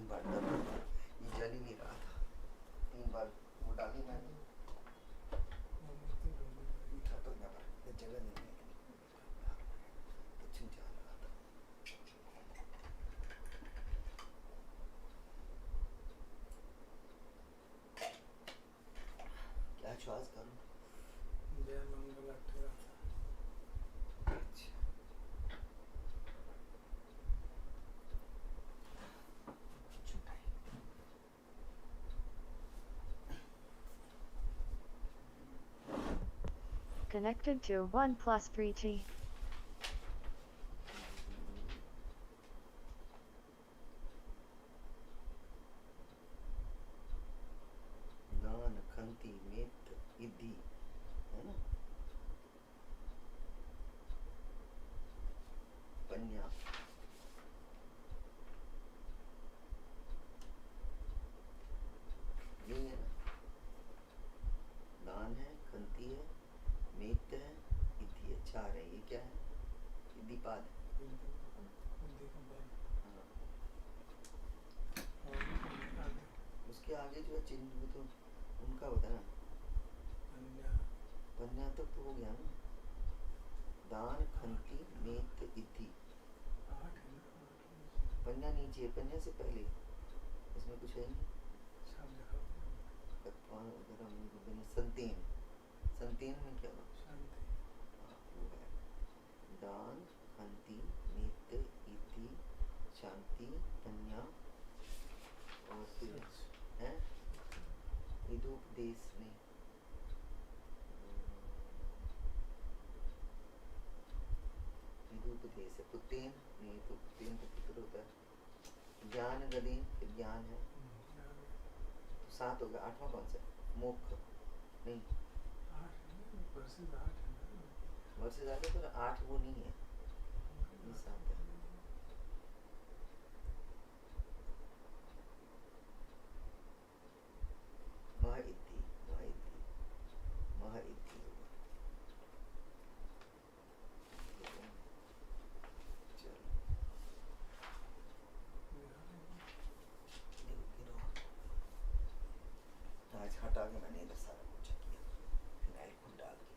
तीन बार दर्द हो गया, ये जल ही नहीं रहा था, 3 बार वो डाली मैंने, मीठा तो यहाँ पर जगह नहीं है, तो छिन जा रहा था। क्या श्वास करूँ? जय मंगल अट्ठेगा। Connected to OnePlus 3G. दान खंती मेत इधि है ना, पन्या नहीं है ना, दान है, खंती है, मेत है, इधि है, चार है, ये क्या है? इधिपाद है। हाँ। उसके आगे जो है चिन्ह वो तो उनका होता है ना, पन्या तक तो हो गया ना, दान खंती मेत इधि, पन्या नीचे है, पन्या से पहले इसमें कुछ है नहीं, संतीन, संतीन में क्या हुआ? वो है दान खंती मेत इधि शांति पन्या, और फिर है विदुपदेश में विदुपदेश है, पुतेन नहीं, तो पुतेन तो पुत्र होता है, ज्ञान गदीन, फिर ज्ञान है, तो 7 हो गया, 8वां कौन सा? मोक्ष नहीं, वर्ष ज्यादा तो 8 वो नहीं है, ये 7 है। महाइति महाइति महाइति आज हटा के मैंने इधर सारा कुछ किया, फिनाइल खुद डाल के।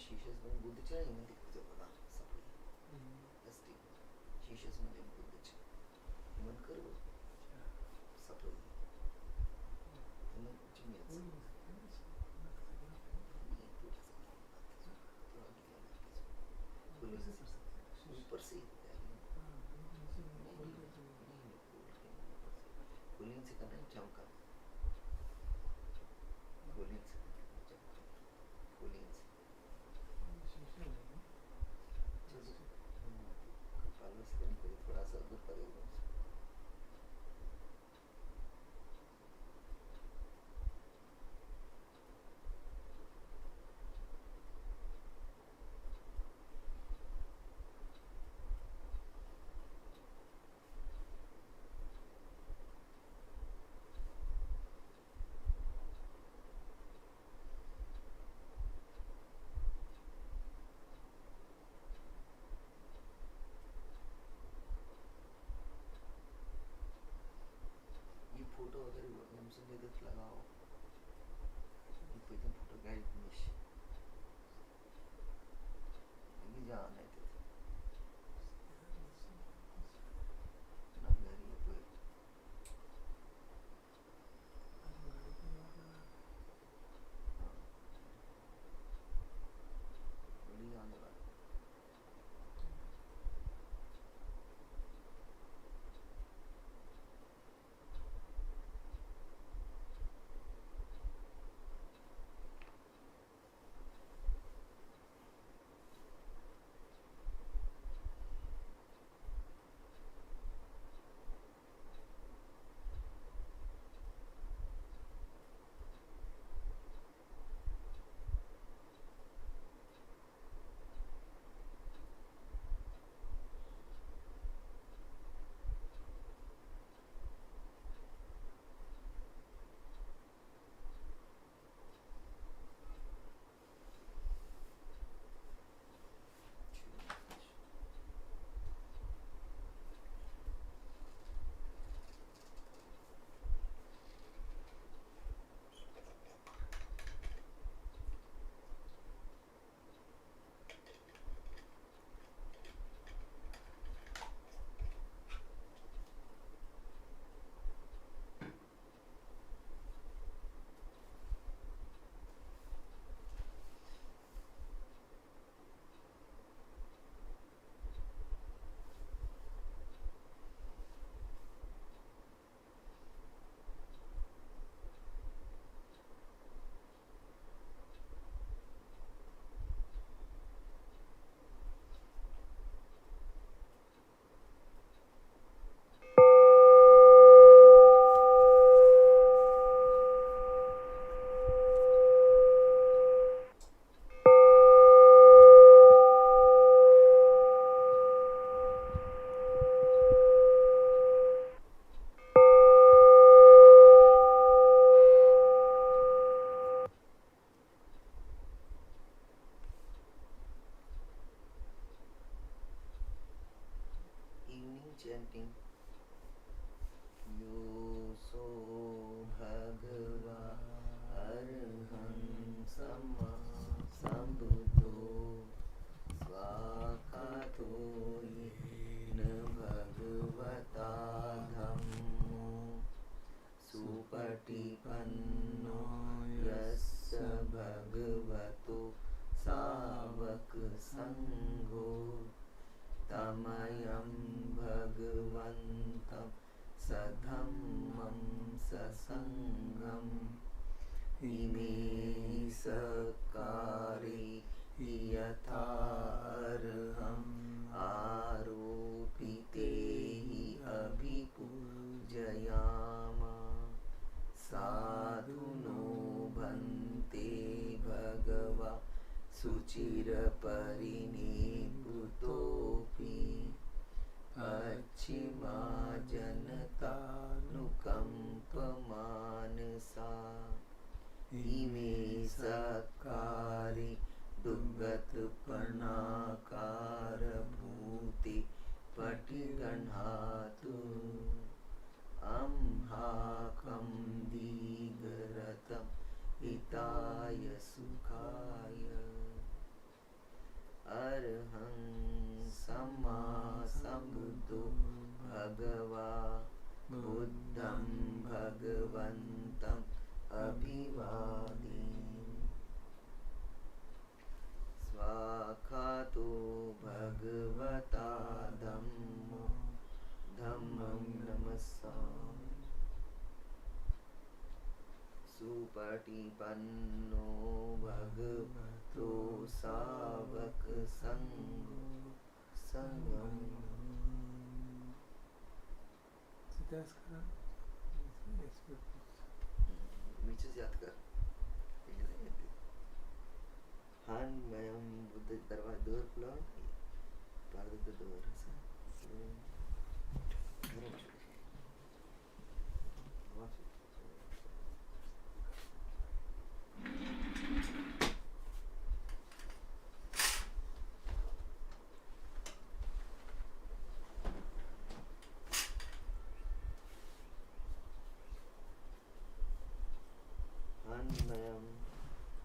शीशे में बुद्ध चाहिए नहीं दिखते बता सब अस्ति शीशे में बुद्ध चाहिए मन करो सब मन चिन्ह ऊपर से कूलिंग से करना चमका, कूलिंग से कूलिंग से थोड़ा सा दूर पड़ेगा। chanting Yoso Bhagava Arham Samma Sambuddho Swakato Yena Bhagavata Dhammo Supatipanno Yassa Bhagavato Savak Sangho Tamayam Bhagavantam Sadhammam Sasangam Ime Sakari Yatharham Aropitehi Abhipujayama Sadhuno Bhante Bhagava Suchira Pariniputopi Pachima Janata Nukampamanasa Ime Sakari Dugat Panakara Bhuti Patiganhatu Amhakam Digaratam Hitaya Sukhaya Arham Samma Sambuddho Bhagava Buddham Bhagavantam Abhivadi Swakato Bhagavata Dhammo Dhammam Namassami Supatipanno Bhagavato Savak Sangho Sangam नीचे याद कर हान मयम बुद्ध दरवाजा door खुला part of the door अन्मयं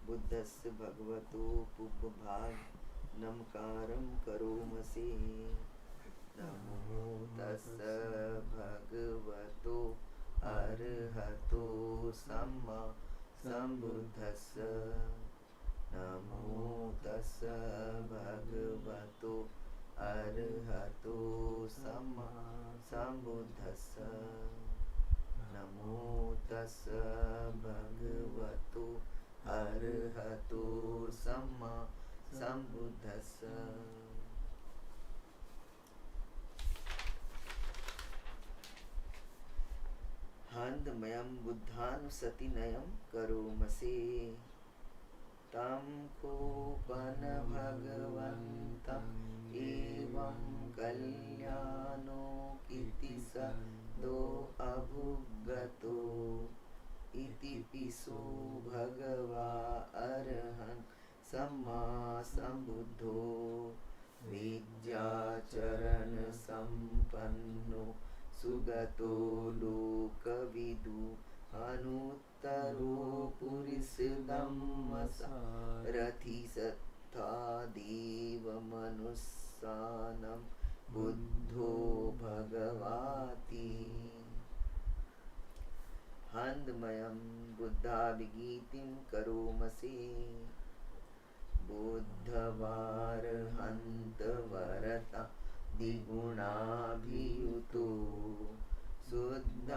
बुद्धस्य भगवतो पुब्बभाग नमकारं करोमसि नमो तस्य भगवतो अरहतो सम्मा सम्बुद्धस्य नमो तस्य भगवतो अरहतो सम्मा सम्बुद्धस्य नमो तस्य भगवतो अरहतो सम्मा सम्बुद्धस्य हन्दमयं बुद्धानुसतिनयं करोमसे तं कोपन भगवन्तं एवं कल्याणो इति सदो अभुगतो इति पिसो भगवा अरहं सम्मा सम्बुद्धो विद्याचरण संपन्नो सुगतो लोकविदु अनुत्तरो पुरिसदम्मसारथि सत्ता देवमनुस्सानं बुद्धो भगवाति हन्दमयं बुद्धाभिगीतिं करोमसे बुद्धवारहन्तवरता द्विगुणाभियुतो शुद्धाभिज्ञानकरुणा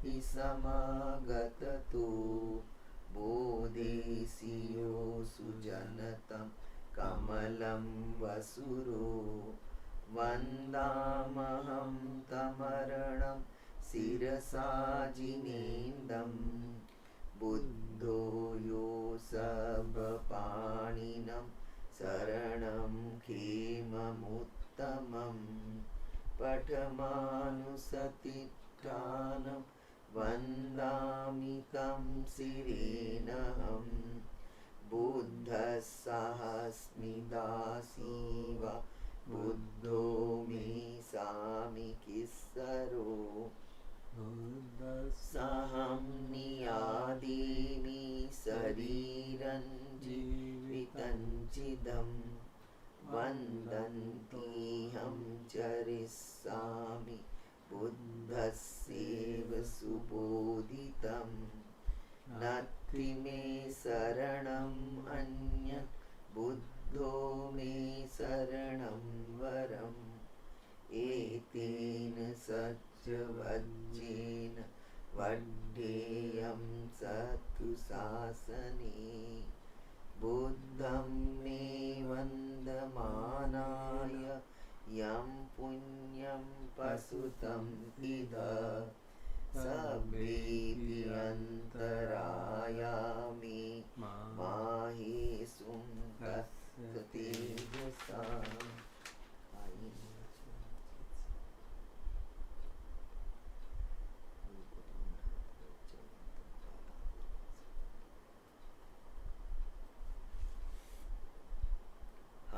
हि समागततो बोधेसियो सुजनतं कमलं वसुरो वन्दामहं तमरणं शिरसा जिनेन्दम् बुद्धो यो सर्वपाणिनं शरणं खेममुत्तमं पठमानुसतिष्ठानं वन्दामि तं शिरेणहं बुद्धस्सास्मि दासीव बुद्धो मे सामि किस्सरो सहं नियादीमि शरीरं जीवितं चिदं वन्दन्तीहं चरिष्यामि बुद्धस्येव सुबोधितं नास्ति मे शरणम् अन्यत् बुद्धो मे शरणं वरम् एतेन सत्यवज्रेण वड्ढेयं सतु शासने बुद्धं मे वन्दमानाय यं पुण्यं प्रसूतं इद सभ्येऽपि अन्तरायामि माहेषुं तस्य तेजसा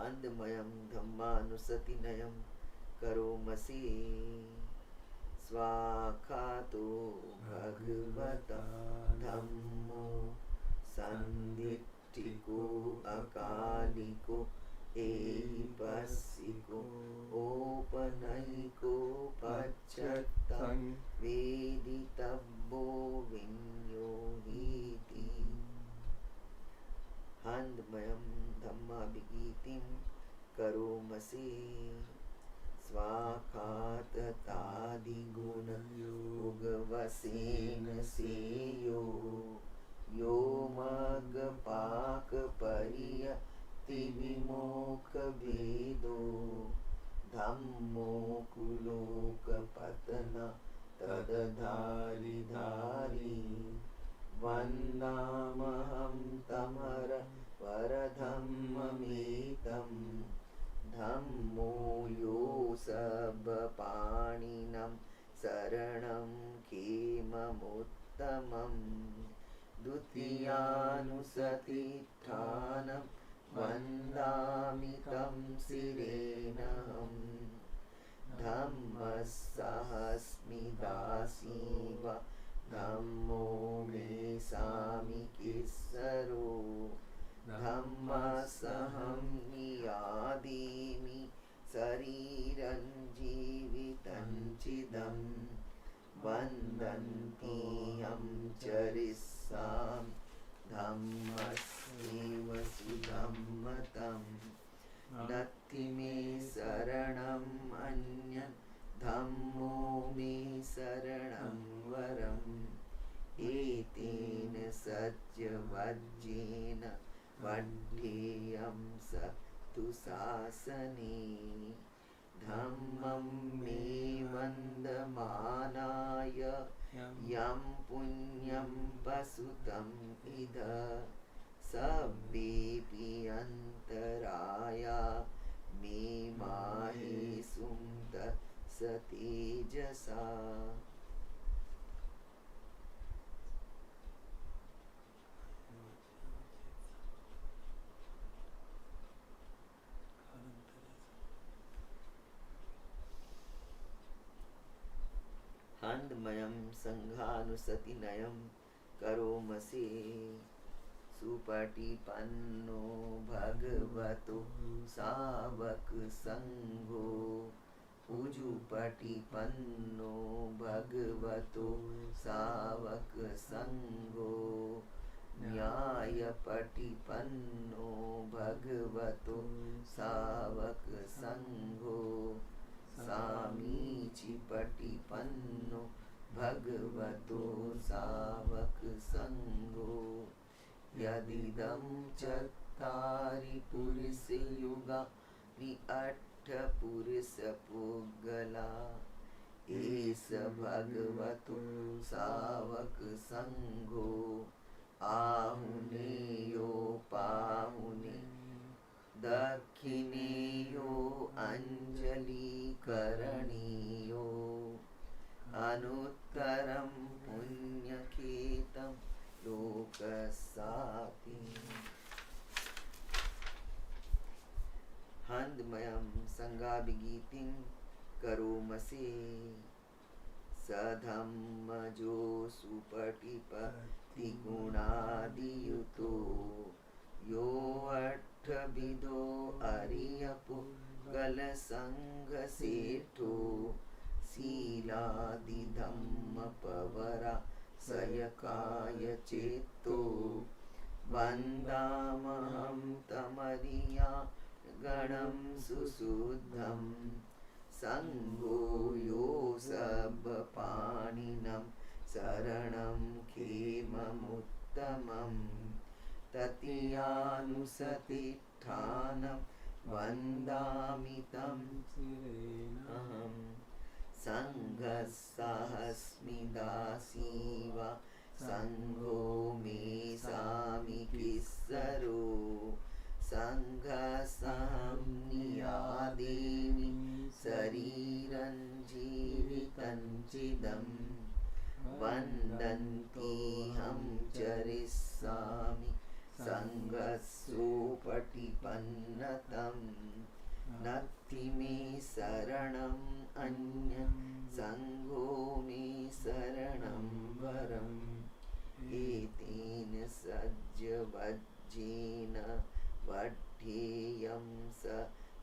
आनंदमयं धम्मानुसतिनयं करोमसि स्वाखातो भगवता धम्मो सन्दिट्ठिको अकालिको एहिपस्सिको औपनयिको पश्चात्तं वेदितव्यो विनियोगीति आनंदमयं धम्माभिगीतिं करोमसि स्वाखाततादिगुणयोगवशेन सेयो यो मग्गपाकपरियतिविमोक्षभेदो धम्मो कुलोकपतन तदधारि धारी वन्दामहं तमर परधम्ममेतं धम्मो यो सर्वपाणिनं शरणं खेममुत्तमं द्वितीयानुसतिष्ठानं वन्दामि तं शिरेणहम् धम्मस्सहस्मि दासीव धम्मो मे सामि किस्सरो धम्मसहं नियादीमि शरीरं जीवितं चिदं वन्दन्तीहं चरिष्यामि धम्मस्येव सुधम्मतं नत्ति मे शरणम् अन्यत् धम्मो मे शरणं वरम् एतेन सत्यवज्रेण वड्ढेयं सतु शासने धम्मं मे वन्दमानाय यं पुण्यं प्रसूतं इद सभ्येऽपि अन्तराया मे माहेषुं तस्य तेजसा आनंदमयं संघानुसतिनयं करोमसि सुपटिपन्नो भगवतो सावक संघो उजुपटिपन्नो भगवतो सावक संघो न्यायपटिपन्नो भगवतो सावक संघो सामीचिपटिपन्नो भगवतो सावक संघो यदिदं चत्तारि पुरुषयुगानि अष्टपुरुषपुद्गला एष भगवतो सावक संघो आहुनेयो पाहुने दक्षिणेयो अंजलिकरणीयो अनुत्तरं पुण्यखेतं लोकसाति आनन्दमयं सङ्गाभिगीतिं करोमसे सधम्मजो सुपटिपतिगुणादियुतो यो अट्ठविदो अरियपुगलसङ्गसेठो शीलादिधम्मपवरा सयकाय चेतो वन्दामहं तमरिया गणं सुशुद्धं सङ्गो यो सब्बपाणिनं शरणं खेममुत्तमं ततीयानुसतिष्ठानं वन्दामि तं अहं सङ्घस्साहस्मि दासीव सङ्घो मे सामिकिस्सरो सङ्घसहं नियादेमि शरीरं जीवितं चिदं वन्दन्तीहं चरिष्यामि सङ्घस्सोपटिपन्नतं नत्ति मे शरणम् अन्यं सङ्घो मे शरणं वरम् एतेन सज्जवज्जेन वढ्येयं स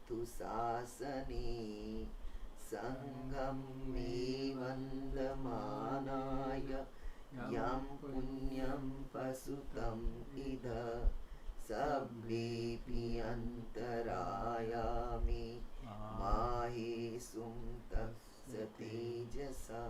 तु शासने सङ्घं मे वन्दमानाय यं पुण्यं पशुतम् इद सभ्येऽपि अन्तरायामि माहेषुं तस्य तेजसा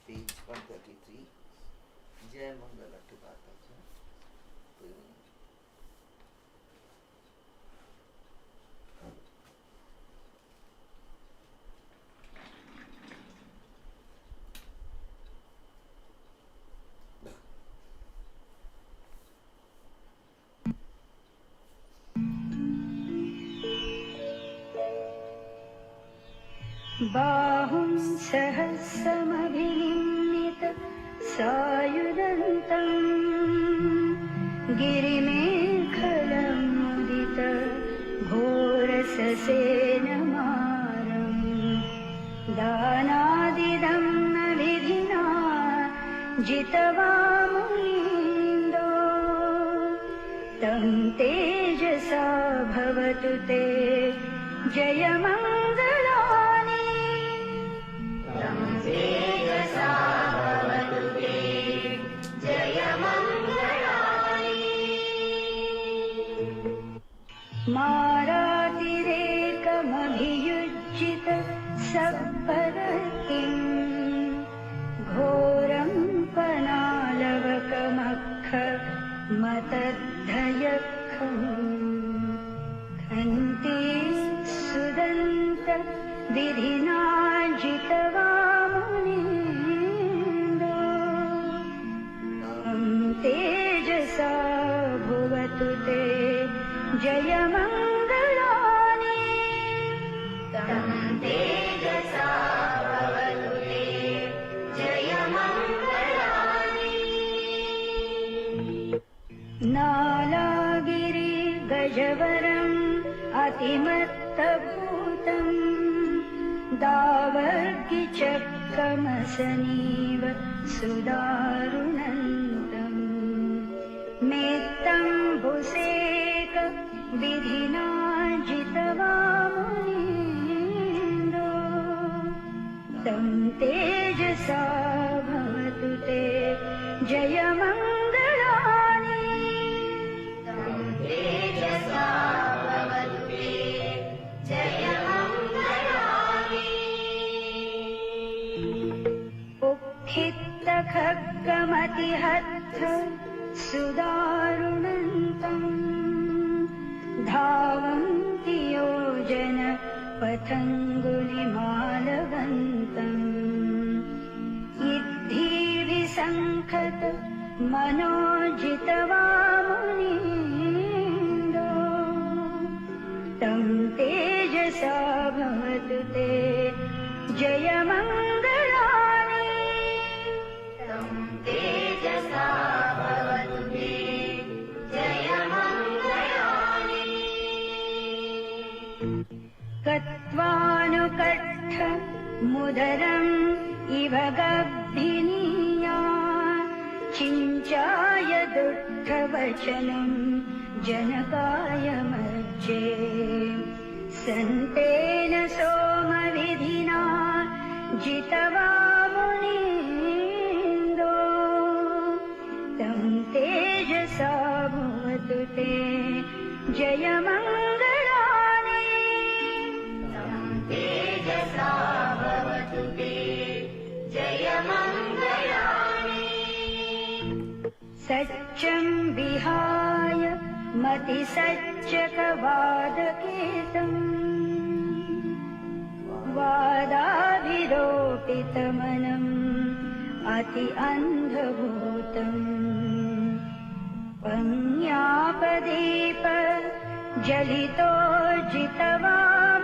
पेज 133 जय मंगल की बात है बाहुं सहस्रमभिनिमित सायुधन्तं गिरिमेखलमुदित घोरससेनमारं दानादिदं विधिना जितवामुनीन्दो तं तेजसा भवतु ते जयमङ्गलानि तेजसा भवतु ते जयमङ्गलानि मारातिरेकमभियुज्जित सब्बरतिं घोरं पनालवकमख मतद्धयखम् खन्ति सुदन्त विधिना जितवामुनीन्दो तं तेजसा भुवतु ते जयमङ्गलानि तं तेजसा भवतु ते जयमङ्गलानि नालागिरि गजवरम् अतिमत्तभूतं दावर्गिचक्रमसनीव सुदारुणन्तं मेत्तम्बुसेक विधिना जितवामुनीन्दो तं तेजसा भवतु ते जयमङ्गलानि तं तेजसा भवतु ते जयमङ्गलानि उक्थितखड्गमतिहत्थ सुदारुणन्तं धावन्ति योजन पथङ्गुलिमालवन्तम् इद्धीविसङ्खत मनोजितवा मुनीन्द्रो तं तेजसा भवतु ते जयमङ्गलानि तं तेजसा भवतु ते जयमङ्गलानि कत्वानुकट्ठ मुदरम् इव गब्भिनीया चिञ्चाय दुःखवचनं जनकाय मज्जे सन्तेन सोमविधिना जितवा मुनीन्दो तं तेजसा भवतु ते जयमङ्गलानि तं तेजसा भवतु ते जयमङ्गलानि सच्चं विहाय मतिसच्चकवादकेतम् वादाभिरोपितमनम् अति अन्धभूतम् पञ्ज्ञापदीप जलितो जितवा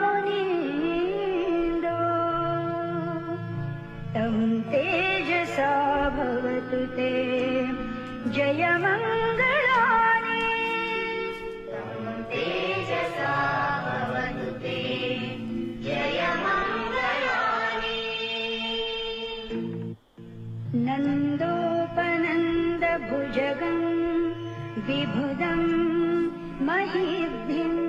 मुनीन्दो तं तेजसा भवतु ते जयमङ्गलानि तं तेजसा भवतु ते जयमङ्गलानि नन्दोपनन्दभुजगम् विभुदम् महीब्धिम्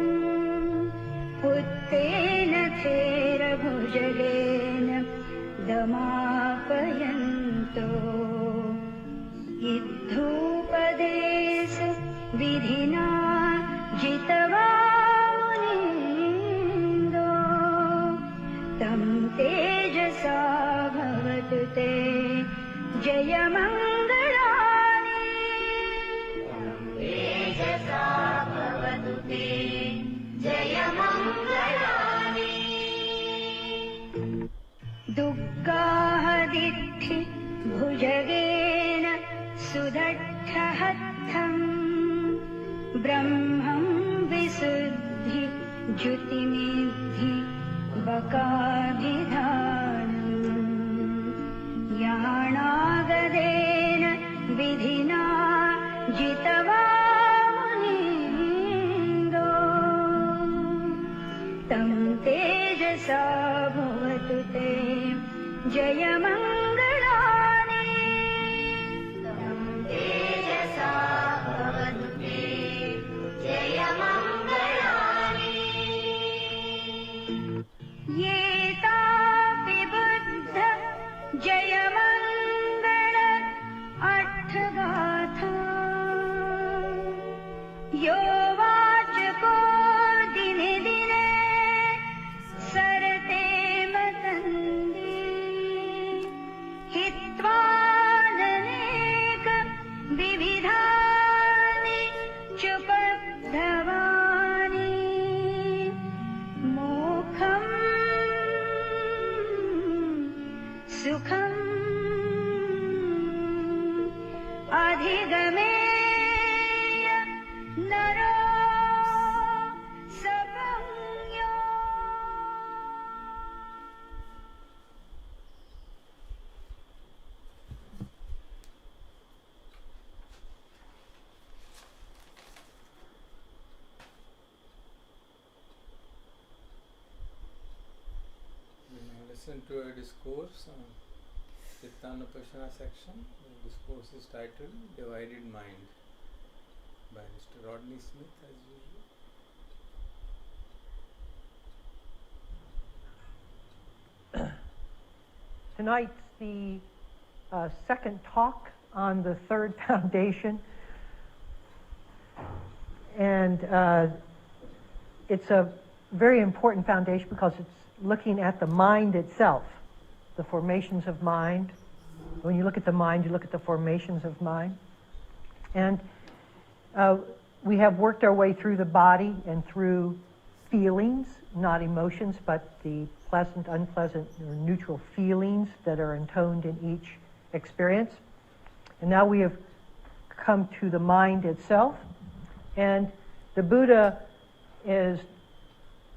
पुत्तेन थेरभुजगेन दमापयन्तो इद्धूपदेश विधिना जितवा मुनीन्दो तं तेजसा भवतु ते जयमङ्गलानि तं तेजसा भवतु ते जयमङ्गलानि दुग्गाहदिद्धि भुजगेन सुदट्ठहत्थम् ब्रह्मं विशुद्धि ज्युतिमेद्धि बकाभिधानम् याणागदेन विधिना जितवा मुनीन्दो तं तेजसा भवतु ते जयमङ्गलानि तं तेजसा भवतु ते जयमङ्गलानि ये तापि बुद्ध जयमङ्गल अट्ठगाथा यो वाचको दिने दिने सरते मतन्ति हित्वाननेक विविधानि चुपब्धवानि मोक्षम् सुखम् अधिगमेय नरो सपञ्यो We now listen to a discourse on Chittanupassana section. The discourse is titled Divided Mind by Mr. Rodney Smith as usual. Tonight's the second talk on the third foundation, and it's a very important foundation because it's looking at the mind itself, the formations of mind. When you look at the mind, you look at the formations of mind. And we have worked our way through the body and through feelings, not emotions, but the pleasant, unpleasant, or neutral feelings that are intoned in each experience. And now we have come to the mind itself. And the Buddha is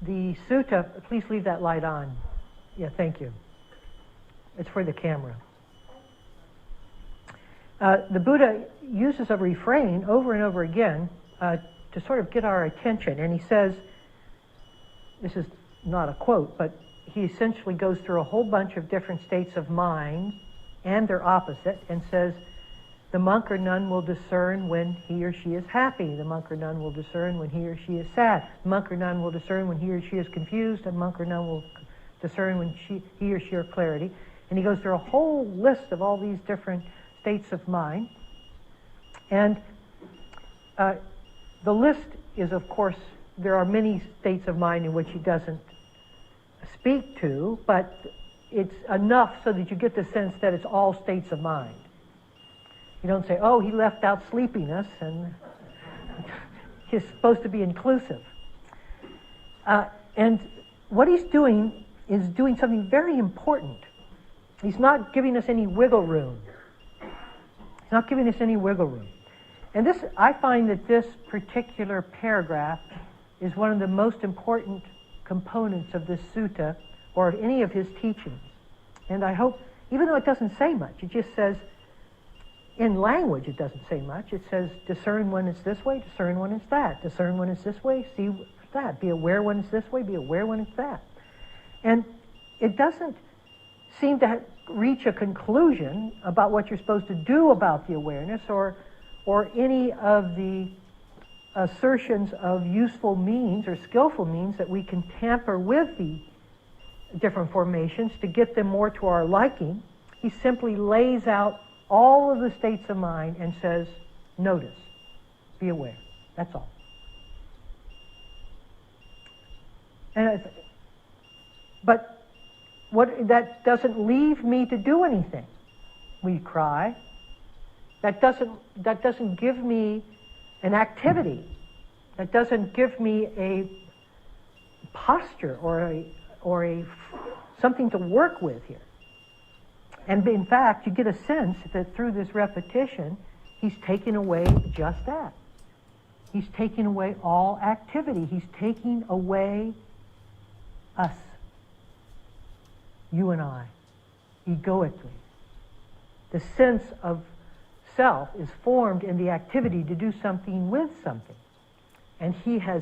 the sutta. Please leave that light on. Yeah, thank you. It's for the camera. The Buddha uses a refrain over and over again to sort of get our attention. And he says, this is not a quote, but he essentially goes through a whole bunch of different states of mind and their opposite and says, the monk or nun will discern when he or she is happy. The monk or nun will discern when he or she is sad. The monk or nun will discern when he or she is confused. The monk or nun will discern when he or she are clarity. And he goes through a whole list of all these different states of mind. And the list is, of course, there are many states of mind in which he doesn't speak to, but it's enough so that you get the sense that it's all states of mind. You don't say, oh, he left out sleepiness, and he's supposed to be inclusive. And what he's doing is doing something very important. He's not giving us any wiggle room. He's not giving us any wiggle room. And this, I find that this particular paragraph is one of the most important components of this sutta or of any of his teachings. And I hope, even though it doesn't say much, it just says, in language it doesn't say much. It says, discern when it's this way, discern when it's that. Discern when it's this way, see that. Be aware when it's this way, be aware when it's that. And it doesn't seem to reach a conclusion about what you're supposed to do about the awareness or any of the assertions of useful means or skillful means that we can tamper with the different formations to get them more to our liking. He simply lays out all of the states of mind and says, notice, be aware. That's all. And but that doesn't leave me to do anything. We cry. That doesn't give me an activity. That doesn't give me a posture or a something to work with here. And in fact, you get a sense that through this repetition, he's taking away just that. He's taking away all activity. He's taking away us, you and I, egoically. The sense of self is formed in the activity to do something with something. And he has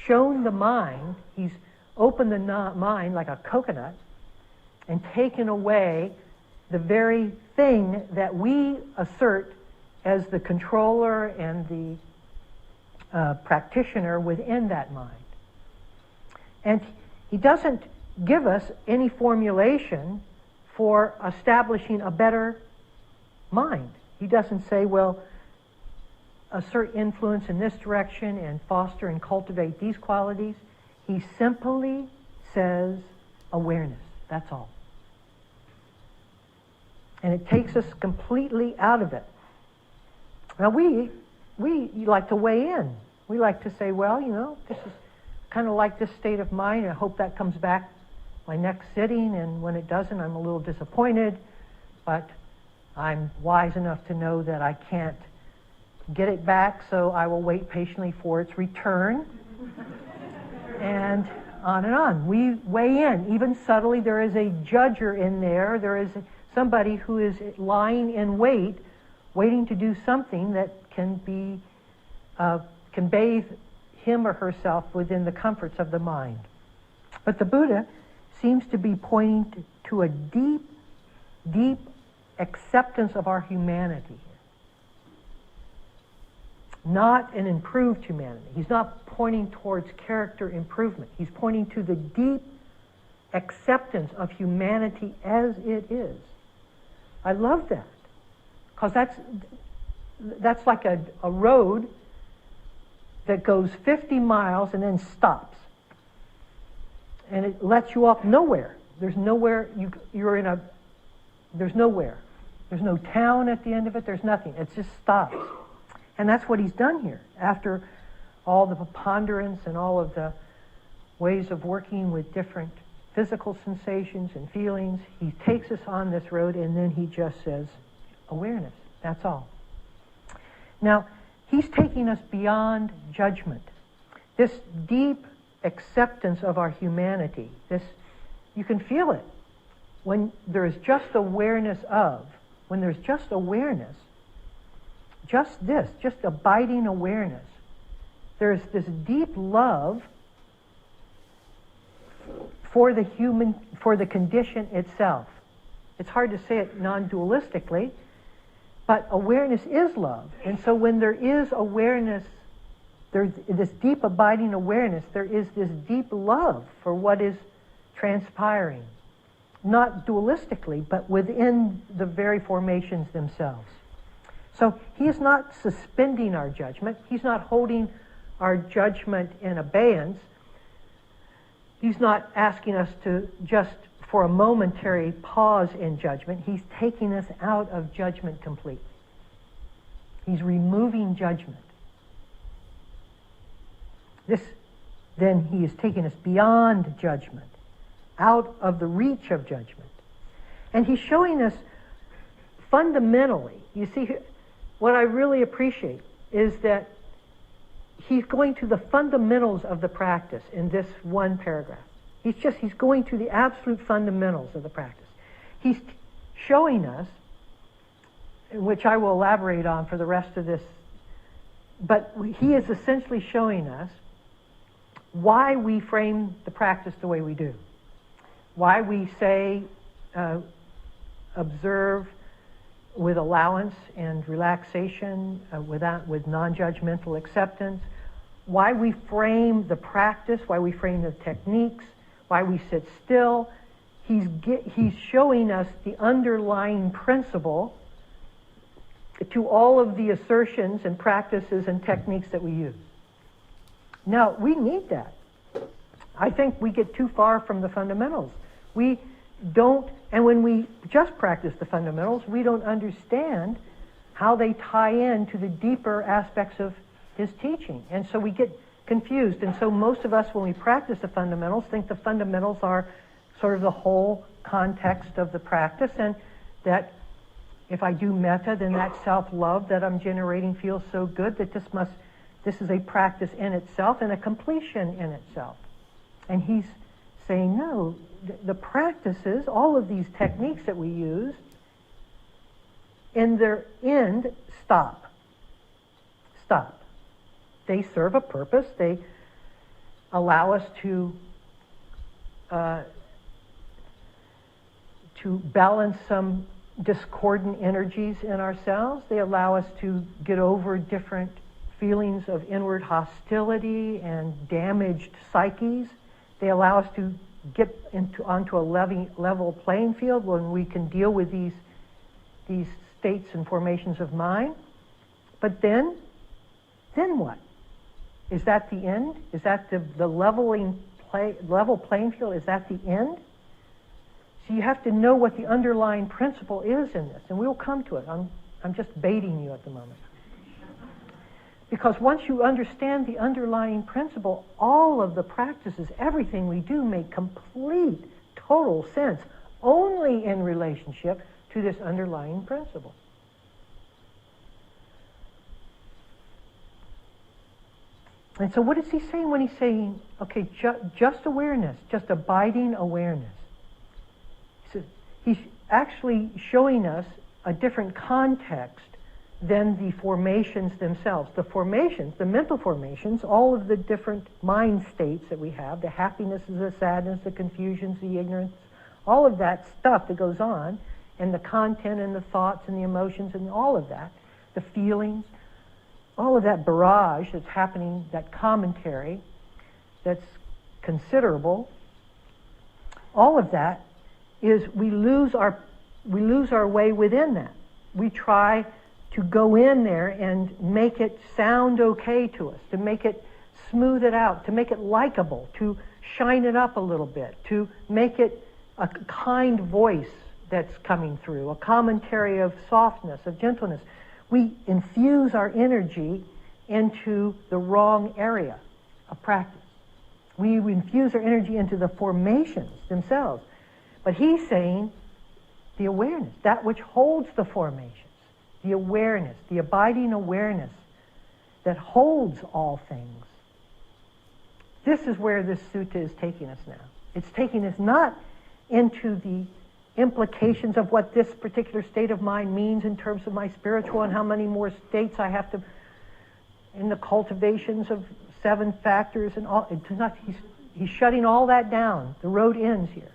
shown the mind, he's opened the mind like a coconut and taken away the very thing that we assert as the controller and the practitioner within that mind. And he doesn't give us any formulation for establishing a better mind. He doesn't say, well, assert influence in this direction and foster and cultivate these qualities. He simply says awareness. That's all. And it takes us completely out of it. Now we like to weigh in. We like to say, well, this is kind of like this state of mind. I hope that comes back my next sitting, and when it doesn't, I'm a little disappointed, but I'm wise enough to know that I can't get it back, so I will wait patiently for its return. And on. We weigh in. Even subtly, there is a judger in there. There is somebody who is lying in wait, waiting to do something that can bathe him or herself within the comforts of the mind. But the Buddha seems to be pointing to a deep, deep acceptance of our humanity here. Not an improved humanity. He's not pointing towards character improvement. He's pointing to the deep acceptance of humanity as it is. I love that, because that's like a road that goes 50 miles and then stops. And it lets you off nowhere. There's nowhere, there's nowhere. There's no town at the end of it, there's nothing. It just stops. And that's what he's done here. After all the preponderance and all of the ways of working with different physical sensations and feelings, he takes us on this road and then he just says, awareness, that's all. Now, he's taking us beyond judgment. This deep acceptance of our humanity, you can feel it when there's just awareness of, when there's just awareness, just abiding awareness. There's this deep love for the condition itself. It's hard to say it non-dualistically, but awareness is love. And so when there is awareness, there's this deep abiding awareness, there is this deep love for what is transpiring. Not dualistically, but within the very formations themselves. So he is not suspending our judgment. He's not holding our judgment in abeyance. He's not asking us to just for a momentary pause in judgment. He's taking us out of judgment completely. He's removing judgment. Then he is taking us beyond judgment, out of the reach of judgment. And he's showing us fundamentally, you see, what I really appreciate is that he's going to the fundamentals of the practice in this one paragraph. He's going to the absolute fundamentals of the practice. He's showing us, which I will elaborate on for the rest of this, but he is essentially showing us why we frame the practice the way we do. Why we say, observe with allowance and relaxation, with non-judgmental acceptance. Why we frame the practice, why we frame the techniques, why we sit still. He's showing us the underlying principle to all of the assertions and practices and techniques that we use. Now, we need that. I think we get too far from the fundamentals. We don't, and when we just practice the fundamentals, we don't understand how they tie in to the deeper aspects of his teaching. And so we get confused. And so most of us, when we practice the fundamentals, think the fundamentals are sort of the whole context of the practice, and that if I do metta, then that self-love that I'm generating feels so good that this is a practice in itself and a completion in itself. And he's saying, no, the practices, all of these techniques that we use, in their end, stop. Stop. They serve a purpose. They allow us to balance some discordant energies in ourselves. They allow us to get over different feelings of inward hostility and damaged psyches. They allow us to get onto a level playing field when we can deal with these states and formations of mind. But then what? Is that the end? Is that the level playing field? Is that the end? So you have to know what the underlying principle is in this, and we'll come to it. I'm just baiting you at the moment. Because once you understand the underlying principle, all of the practices, everything we do, make complete, total sense, only in relationship to this underlying principle. And so what is he saying when he's saying, okay, just awareness, just abiding awareness? He's actually showing us a different context than the formations themselves. The formations, the mental formations, all of the different mind states that we have, the happinesses, the sadness, the confusions, the ignorance, all of that stuff that goes on, and the content and the thoughts and the emotions and all of that, the feelings, all of that barrage that's happening, that commentary that's considerable, all of that is we lose our way within that. We try to go in there and make it sound okay to us, to make it smooth it out, to make it likable, to shine it up a little bit, to make it a kind voice that's coming through, a commentary of softness, of gentleness. We infuse our energy into the wrong area of practice. We infuse our energy into the formations themselves. But he's saying the awareness, that which holds the formations, the awareness, the abiding awareness that holds all things. This is where this sutta is taking us now. It's taking us not into the implications of what this particular state of mind means in terms of my spiritual and how many more states I have to, in the cultivations of 7 factors and all. It's not, he's shutting all that down. The road ends here.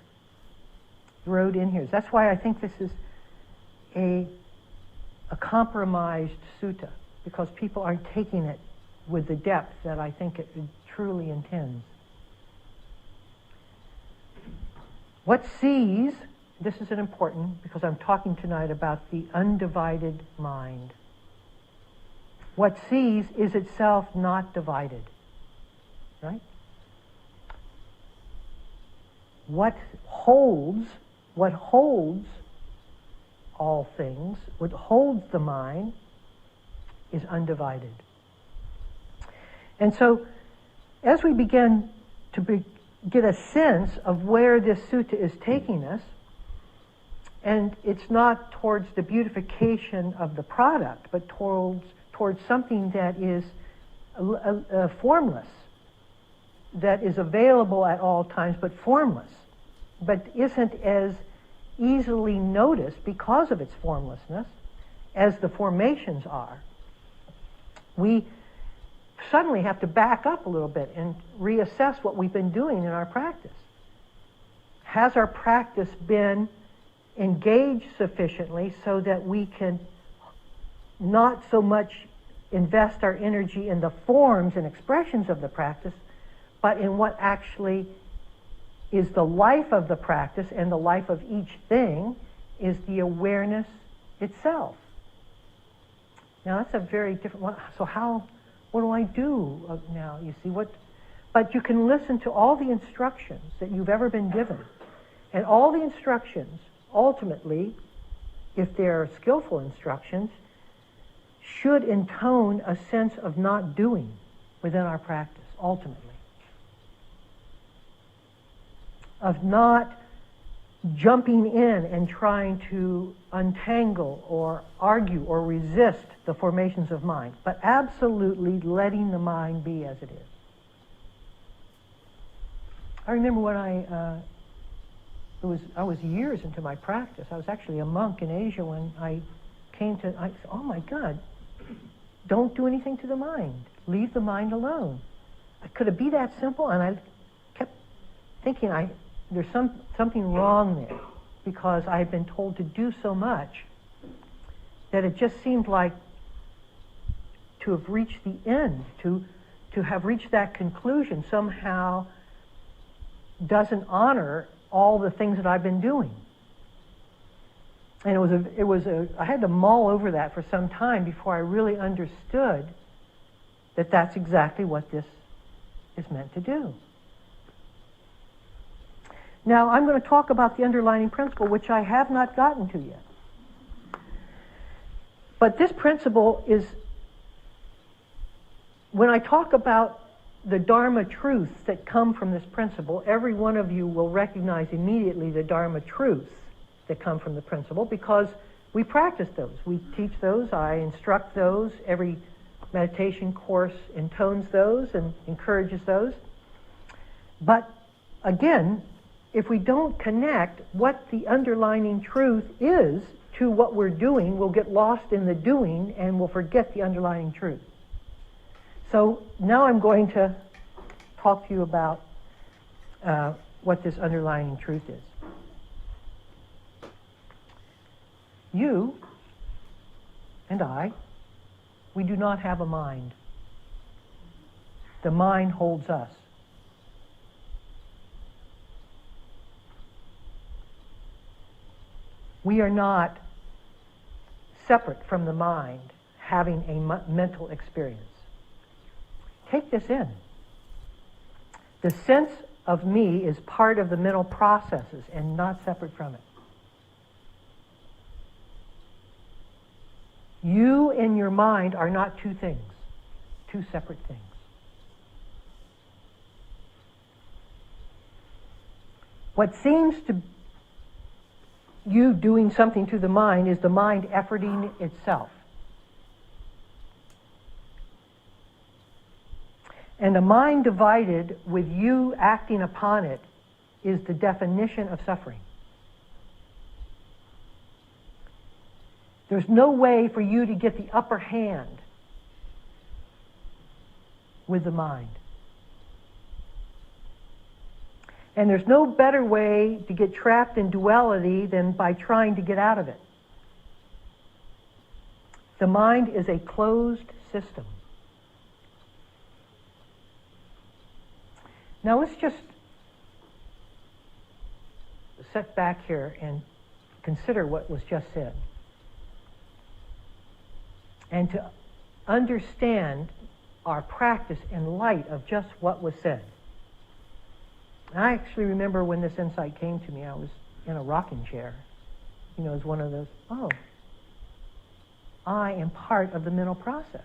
The road ends here. That's why I think this is a compromised sutta, because people aren't taking it with the depth that I think it truly intends. What sees, this is an important, because I'm talking tonight about the undivided mind. What sees is itself not divided, right? What holds all things, what holds the mind, is undivided. And so, as we begin to get a sense of where this sutta is taking us, and it's not towards the beautification of the product, but towards something that is formless, that is available at all times, but formless, but isn't as easily noticed because of its formlessness as the formations are. We suddenly have to back up a little bit and reassess what we've been doing in our practice. Has our practice been engaged sufficiently so that we can not so much invest our energy in the forms and expressions of the practice, but in what actually is the life of the practice, and the life of each thing is the awareness itself. Now that's a very different one. So what do I do now? You see what? But you can listen to all the instructions that you've ever been given, and all the instructions, ultimately, if they're skillful instructions, should intone a sense of not doing within our practice, ultimately. Of not jumping in and trying to untangle or argue or resist the formations of mind, but absolutely letting the mind be as it is. I remember when I was years into my practice. I was actually a monk in Asia when I said, oh my God, don't do anything to the mind. Leave the mind alone. Could it be that simple? And I kept thinking, there's something wrong there, because I had been told to do so much that it just seemed like to have reached the end, to have reached that conclusion somehow doesn't honor all the things that I've been doing. And I had to mull over that for some time before I really understood that that's exactly what this is meant to do. Now, I'm going to talk about the underlying principle, which I have not gotten to yet. But this principle is, when I talk about the Dharma truths that come from this principle, every one of you will recognize immediately the Dharma truths that come from the principle, because we practice those. We teach those. I instruct those. Every meditation course intones those and encourages those. But again, if we don't connect what the underlying truth is to what we're doing, we'll get lost in the doing and we'll forget the underlying truth. So now I'm going to talk to you about what this underlying truth is. You and I, we do not have a mind. The mind holds us. We are not separate from the mind, having a mental experience. Take this in. The sense of me is part of the mental processes and not separate from it. You and your mind are not two things, two separate things. What seems to you doing something to the mind is the mind efforting itself. And a mind divided with you acting upon it is the definition of suffering. There's no way for you to get the upper hand with the mind. And there's no better way to get trapped in duality than by trying to get out of it. The mind is a closed system. Now let's just sit back here and consider what was just said. And to understand our practice in light of just what was said. I actually remember when this insight came to me, I was in a rocking chair. You know, it was one of those, oh, I am part of the mental process.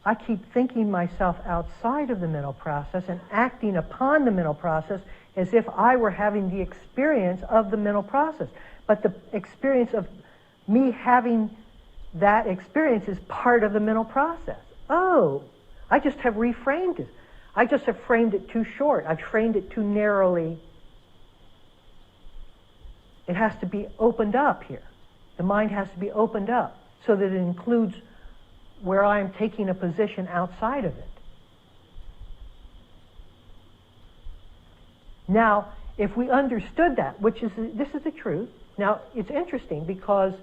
I keep thinking myself outside of the mental process and acting upon the mental process as if I were having the experience of the mental process. But the experience of me having that experience is part of the mental process. Oh, I just have reframed it. I just have framed it too short. I've framed it too narrowly. It has to be opened up here. The mind has to be opened up so that it includes where I'm taking a position outside of it. Now, if we understood that, this is the truth. Now, it's interesting because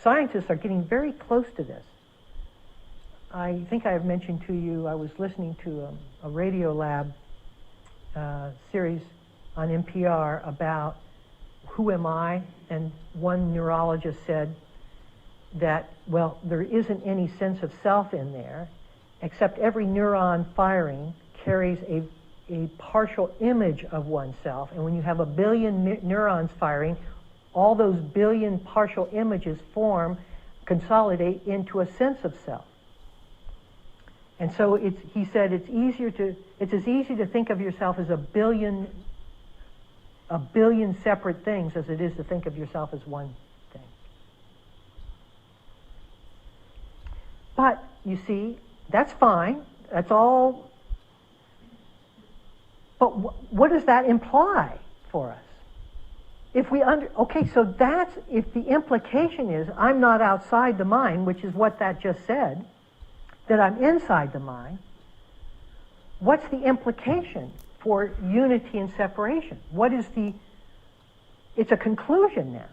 scientists are getting very close to this. I think I have mentioned to you, I was listening to a Radio Lab series on NPR about who am I, and one neurologist said that, well, there isn't any sense of self in there, except every neuron firing carries a partial image of oneself, and when you have a billion neurons firing, all those billion partial images consolidate into a sense of self. And so he said it's as easy to think of yourself as a billion separate things as it is to think of yourself as one thing. But, you see, that's fine. That's all. But what does that imply for us? If the implication is I'm not outside the mind, which is what that just said, that I'm inside the mind, what's the implication for unity and separation? It's a conclusion now.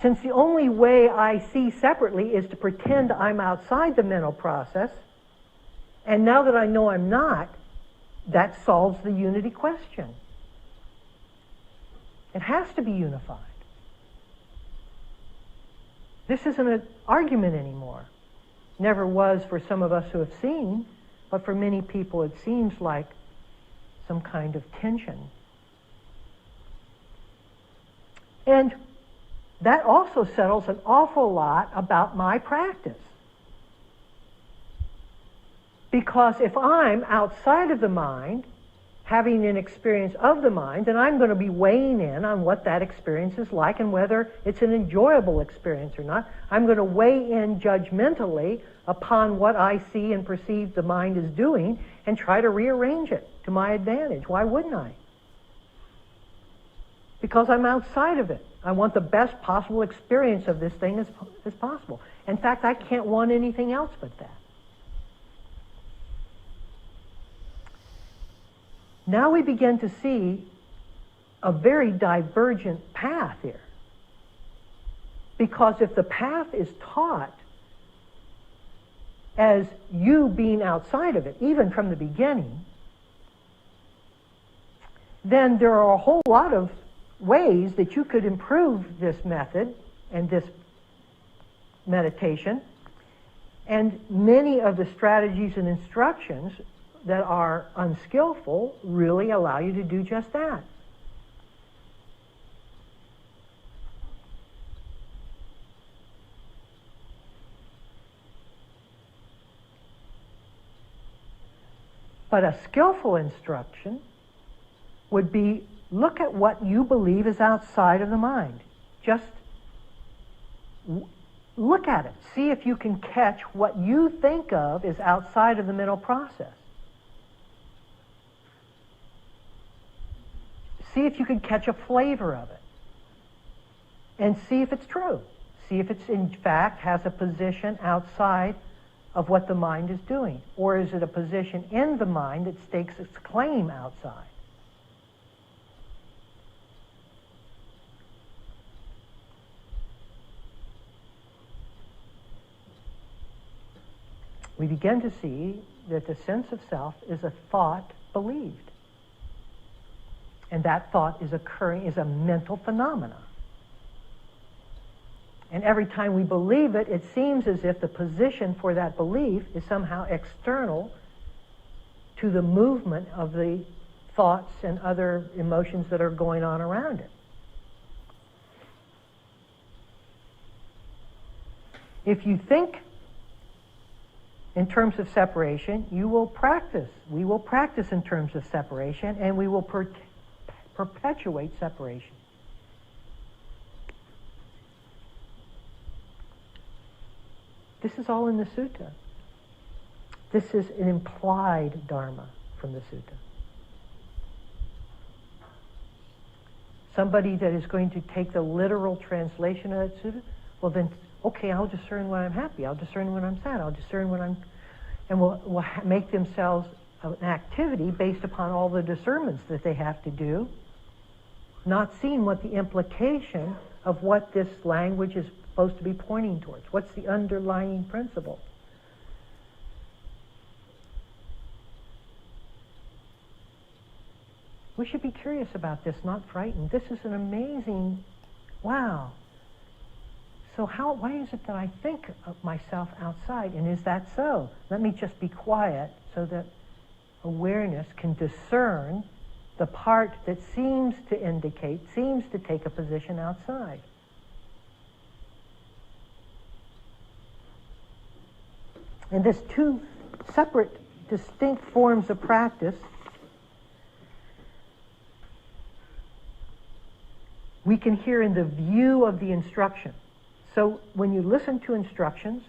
Since the only way I see separately is to pretend I'm outside the mental process, and now that I know I'm not, that solves the unity question. It has to be unified. This isn't an argument anymore. Never was for some of us who have seen, but for many people it seems like some kind of tension. And that also settles an awful lot about my practice. Because if I'm outside of the mind, having an experience of the mind, then I'm going to be weighing in on what that experience is like and whether it's an enjoyable experience or not. I'm going to weigh in judgmentally upon what I see and perceive the mind is doing and try to rearrange it to my advantage. Why wouldn't I? Because I'm outside of it. I want the best possible experience of this thing as possible. In fact, I can't want anything else but that. Now we begin to see a very divergent path here. Because if the path is taught as you being outside of it, even from the beginning, then there are a whole lot of ways that you could improve this method and this meditation. And many of the strategies and instructions that are unskillful really allow you to do just that. But a skillful instruction would be, look at what you believe is outside of the mind. Just look at it. See if you can catch what you think of is outside of the mental process. See if you can catch a flavor of it. And see if it's true. See if it's in fact has a position outside of what the mind is doing. Or is it a position in the mind that stakes its claim outside? We begin to see that the sense of self is a thought believed. And that thought is a mental phenomena. And every time we believe it, it seems as if the position for that belief is somehow external to the movement of the thoughts and other emotions that are going on around it. If you think in terms of separation, you will practice. We will practice in terms of separation, and we will perpetuate separation. This is all in the sutta. This is an implied dharma from the sutta. Somebody that is going to take the literal translation of that sutta, well then, okay, I'll discern when I'm happy, I'll discern when I'm sad, I'll discern when I'm... And will make themselves an activity based upon all the discernments that they have to do, not seeing what the implication of what this language is supposed to be pointing towards. What's the underlying principle? We should be curious about this, not frightened. This is an amazing, wow. So why is it that I think of myself outside? And is that so? Let me just be quiet so that awareness can discern the part that seems to take a position outside. And there's two separate, distinct forms of practice. We can hear in the view of the instruction. So when you listen to instructions,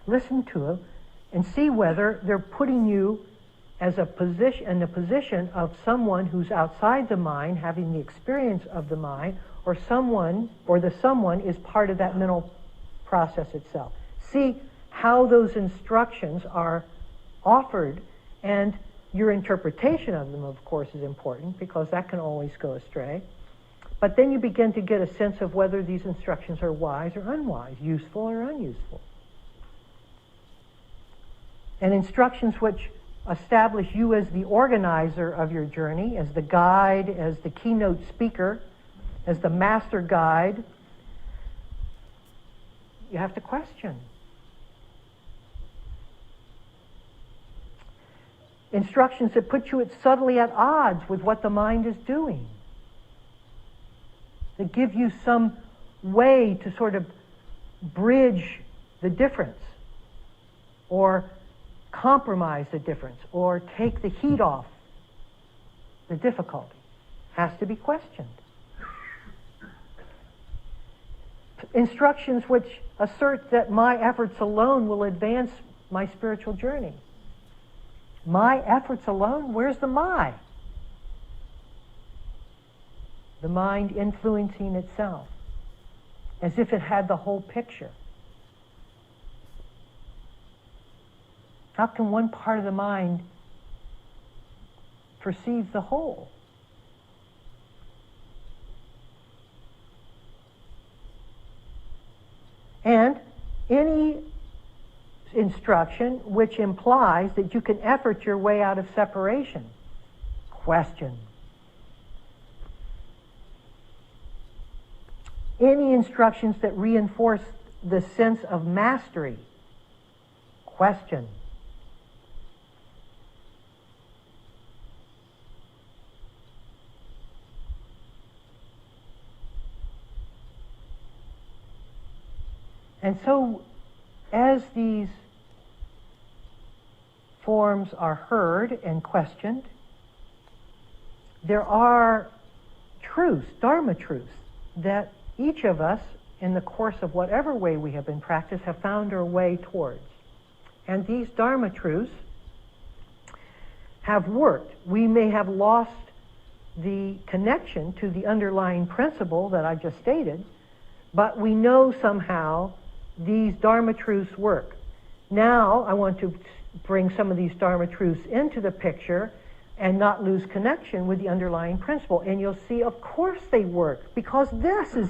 listen to them and see whether they're putting you as a position, in the position of someone who's outside the mind, having the experience of the mind, or the someone is part of that mental process itself. See how those instructions are offered, and your interpretation of them, of course, is important, because that can always go astray. But then you begin to get a sense of whether these instructions are wise or unwise, useful or unuseful. And instructions which establish you as the organizer of your journey, as the guide, as the keynote speaker, as the master guide, you have to question. Instructions that put you subtly at odds with what the mind is doing, that give you some way to sort of bridge the difference, or compromise the difference, or take the heat off the difficulty, has to be questioned. Instructions which assert that my efforts alone will advance my spiritual journey. My efforts alone? Where's the my? The mind influencing itself, as if it had the whole picture. How can one part of the mind perceive the whole? And any instruction which implies that you can effort your way out of separation, question. Any instructions that reinforce the sense of mastery, question. And so, as these forms are heard and questioned, there are truths, Dharma truths, that each of us in the course of whatever way we have been practiced, have found our way towards. And these Dharma truths have worked. We may have lost the connection to the underlying principle that I just stated, but we know somehow these Dharma truths work. Now I want to bring some of these Dharma truths into the picture and not lose connection with the underlying principle. And you'll see, of course they work, because this is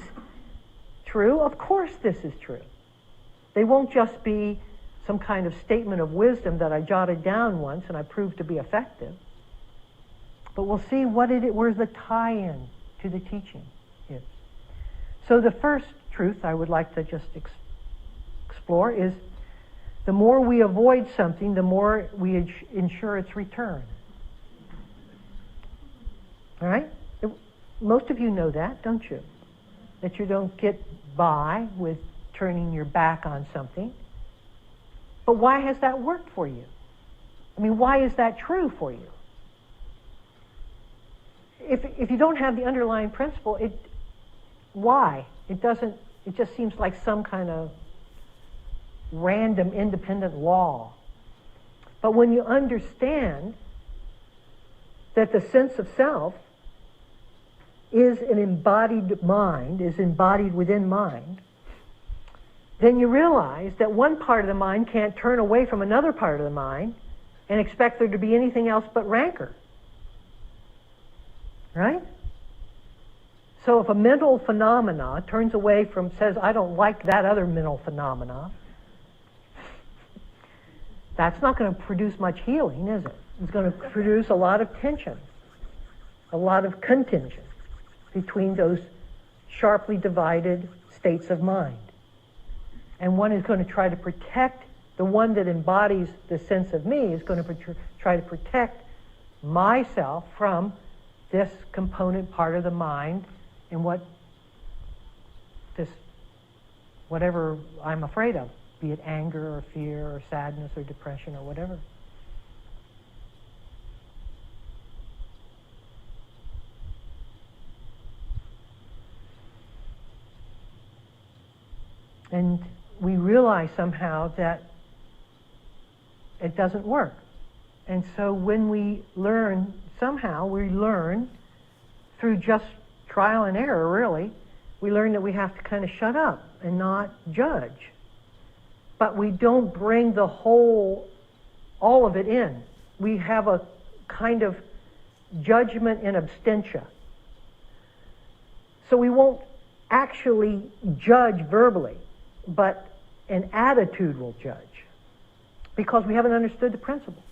true. Of course this is true. They won't just be some kind of statement of wisdom that I jotted down once and I proved to be effective. But we'll see where the tie-in to the teaching is. So the first truth I would like to just explore is, the more we avoid something, the more we ensure its return. All right? Most of you know that, don't you? That you don't get by with turning your back on something. But why has that worked for you? I mean, why is that true for you? If you don't have the underlying principle, why? It just seems like some kind of random independent law. But when you understand that the sense of self is an embodied mind, is embodied within mind, then you realize that one part of the mind can't turn away from another part of the mind and expect there to be anything else but rancor. Right? So if a mental phenomena turns away from, says, I don't like that other mental phenomena, that's not going to produce much healing, is it? It's going to produce a lot of tension, a lot of contention between those sharply divided states of mind. And one is going to try to protect, the one that embodies the sense of me is going to try to protect myself from this component part of the mind and whatever I'm afraid of, be it anger or fear or sadness or depression or whatever. And we realize somehow that it doesn't work. And so when we learn, somehow we learn through just trial and error, really, we learn that we have to kind of shut up and not judge. But we don't bring all of it in. We have a kind of judgment in absentia. So we won't actually judge verbally, but an attitude will judge, because we haven't understood the principle.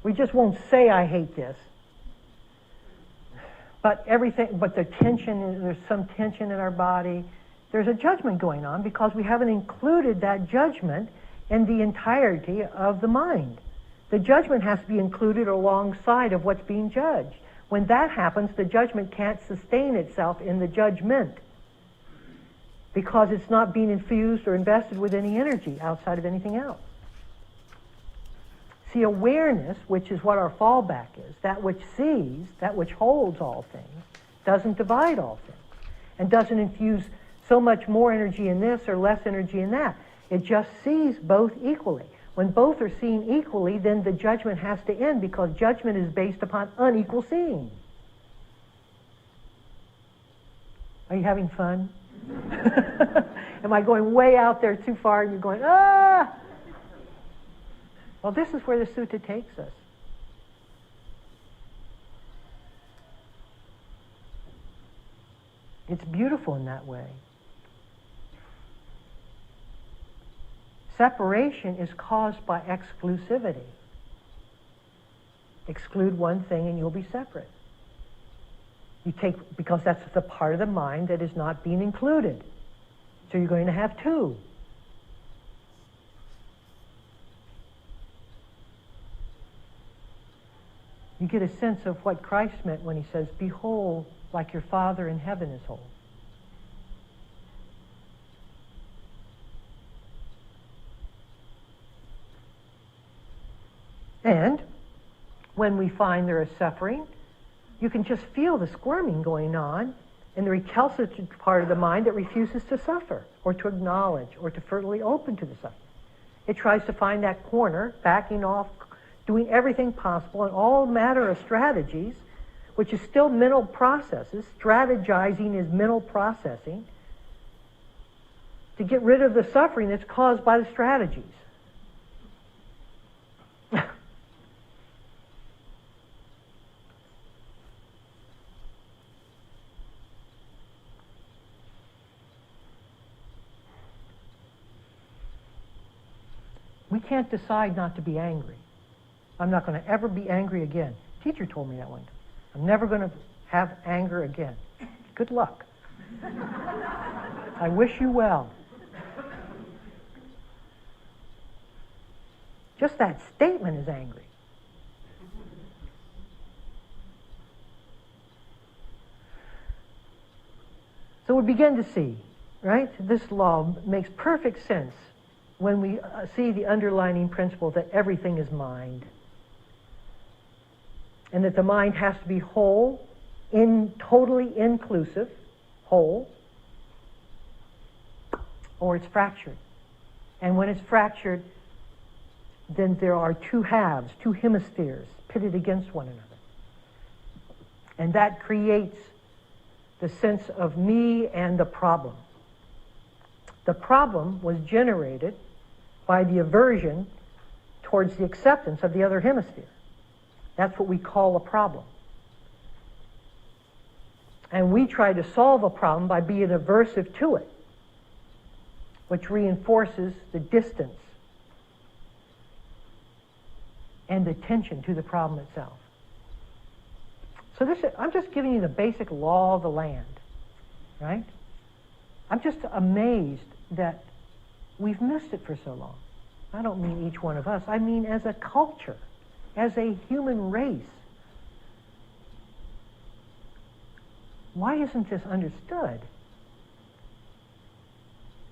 We just won't say, I hate this. But the tension, there's some tension in our body. There's a judgment going on because we haven't included that judgment in the entirety of the mind. The judgment has to be included alongside of what's being judged. When that happens, the judgment can't sustain itself in the judgment, because it's not being infused or invested with any energy outside of anything else. See, awareness, which is what our fallback is, that which sees, that which holds all things, doesn't divide all things, and doesn't infuse so much more energy in this or less energy in that. It just sees both equally. When both are seen equally, then the judgment has to end, because judgment is based upon unequal seeing. Are you having fun? Am I going way out there too far and you're going, ah? Well, this is where the sutta takes us. It's beautiful in that way. Separation is caused by exclusivity. Exclude one thing and you'll be separate. Because that's the part of the mind that is not being included. So you're going to have two. You get a sense of what Christ meant when he says, be whole like your Father in heaven is whole. And when we find there is suffering, you can just feel the squirming going on, and the recalcitrant part of the mind that refuses to suffer or to acknowledge or to fully open to the suffering. It tries to find that corner, backing off, doing everything possible, and all matter of strategies, which is still mental processes. Strategizing is mental processing to get rid of the suffering that's caused by the strategies. We can't decide not to be angry. I'm not going to ever be angry again. Teacher told me that one time. I'm never going to have anger again. Good luck. I wish you well. Just that statement is angry. So we begin to see, right? This law makes perfect sense when we see the underlying principle that everything is mind. And that the mind has to be whole, totally inclusive, whole, or it's fractured. And when it's fractured, then there are two halves, two hemispheres pitted against one another. And that creates the sense of me and the problem. The problem was generated by the aversion towards the acceptance of the other hemisphere. That's what we call a problem. And we try to solve a problem by being aversive to it, which reinforces the distance and the tension to the problem itself. So I'm just giving you the basic law of the land, right? I'm just amazed that we've missed it for so long. I don't mean each one of us. I mean as a culture, as a human race. Why isn't this understood?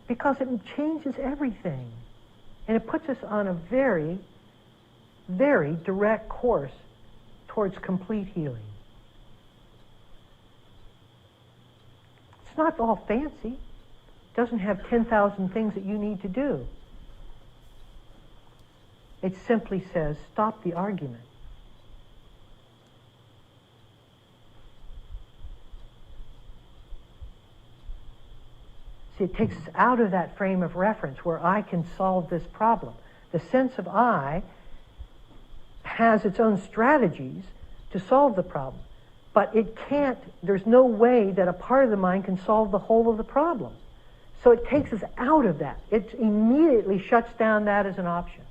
Because it changes everything. And it puts us on a very, very direct course towards complete healing. It's not all fancy. It doesn't have 10,000 things that you need to do. It simply says, stop the argument. See, it takes us out of that frame of reference where I can solve this problem. The sense of I has its own strategies to solve the problem. But it can't, there's no way that a part of the mind can solve the whole of the problem. So it takes us out of that. It immediately shuts down that as an option.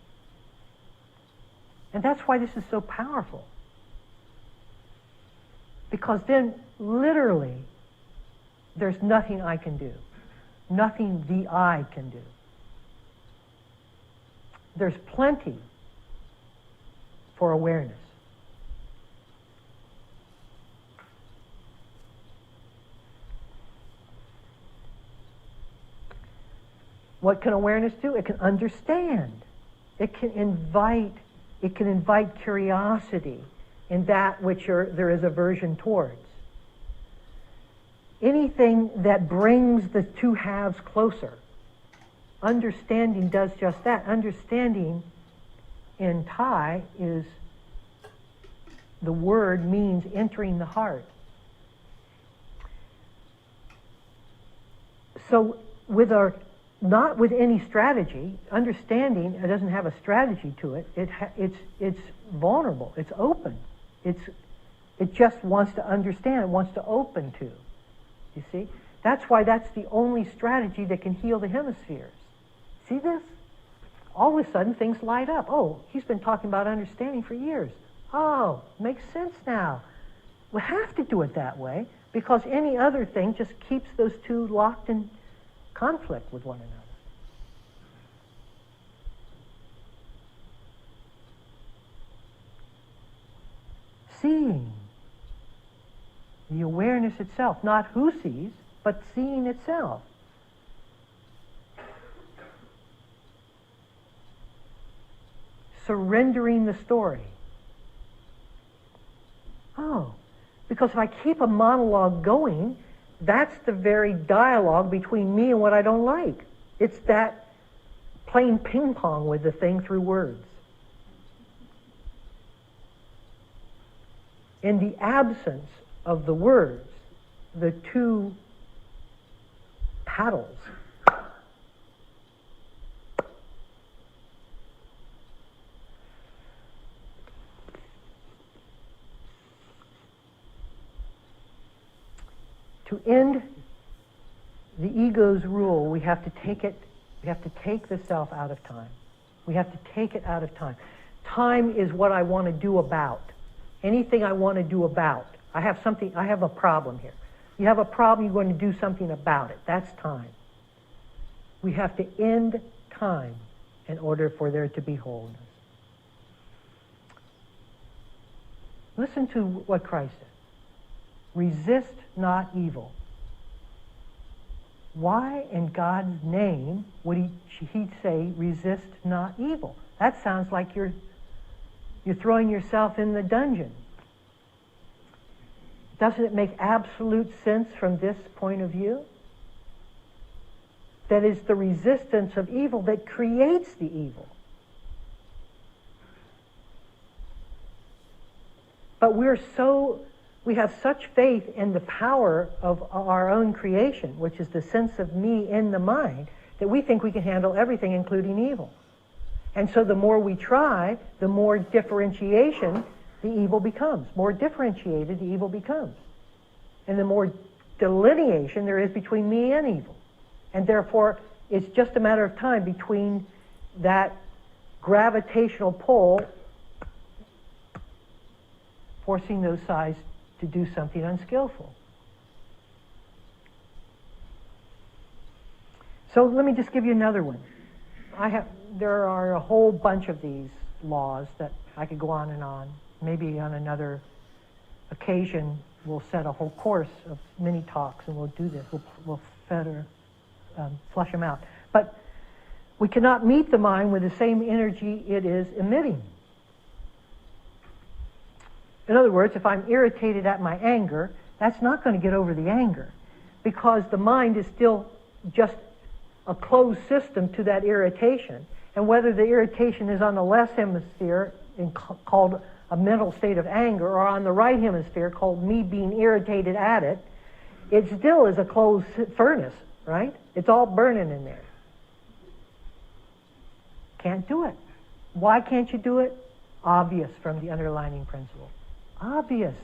And that's why this is so powerful. Because then, literally, there's nothing I can do. Nothing the I can do. There's plenty for awareness. What can awareness do? It can understand. It can invite curiosity in that which there is aversion towards. Anything that brings the two halves closer. Understanding does just that. Understanding in Thai is, the word means entering the heart. So not with any strategy, understanding, it doesn't have a strategy to it. It's vulnerable. It's open. It just wants to understand. It wants to open to. You see? That's why that's the only strategy that can heal the hemispheres. See this? All of a sudden things light up. Oh, he's been talking about understanding for years. Oh, makes sense now. We have to do it that way because any other thing just keeps those two locked in conflict with one another. Seeing. The awareness itself, not who sees, but seeing itself. Surrendering the story. Oh, because if I keep a monologue going, That's the very dialogue between me and what I don't like. It's that playing ping pong with the thing through words. In the absence of the words, the two paddles to end the ego's rule, we have to take the self out of time. We have to take it out of time. Time is what I want to do about. Anything I want to do about. I have a problem here. You have a problem, you're going to do something about it. That's time. We have to end time in order for there to be wholeness. Listen to what Christ said. Resist not evil. Why in God's name would he say, resist not evil? That sounds like you're throwing yourself in the dungeon. Doesn't it make absolute sense from this point of view? That is the resistance of evil that creates the evil. But we have such faith in the power of our own creation, which is the sense of me in the mind, that we think we can handle everything, including evil. And so the more we try, the more differentiation the evil becomes. More differentiated the evil becomes. And the more delineation there is between me and evil. And therefore, it's just a matter of time between that gravitational pull forcing those sides to do something unskillful. So let me just give you another one. There are a whole bunch of these laws that I could go on and on. Maybe on another occasion we'll set a whole course of mini talks and we'll do this. We'll flush them out. But we cannot meet the mind with the same energy it is emitting. In other words, if I'm irritated at my anger, that's not going to get over the anger, because the mind is still just a closed system to that irritation. And whether the irritation is on the left hemisphere called a mental state of anger, or on the right hemisphere called me being irritated at it, it still is a closed furnace, right? It's all burning in there. Can't do it. Why can't you do it? Obvious from the underlying principle. Obvious.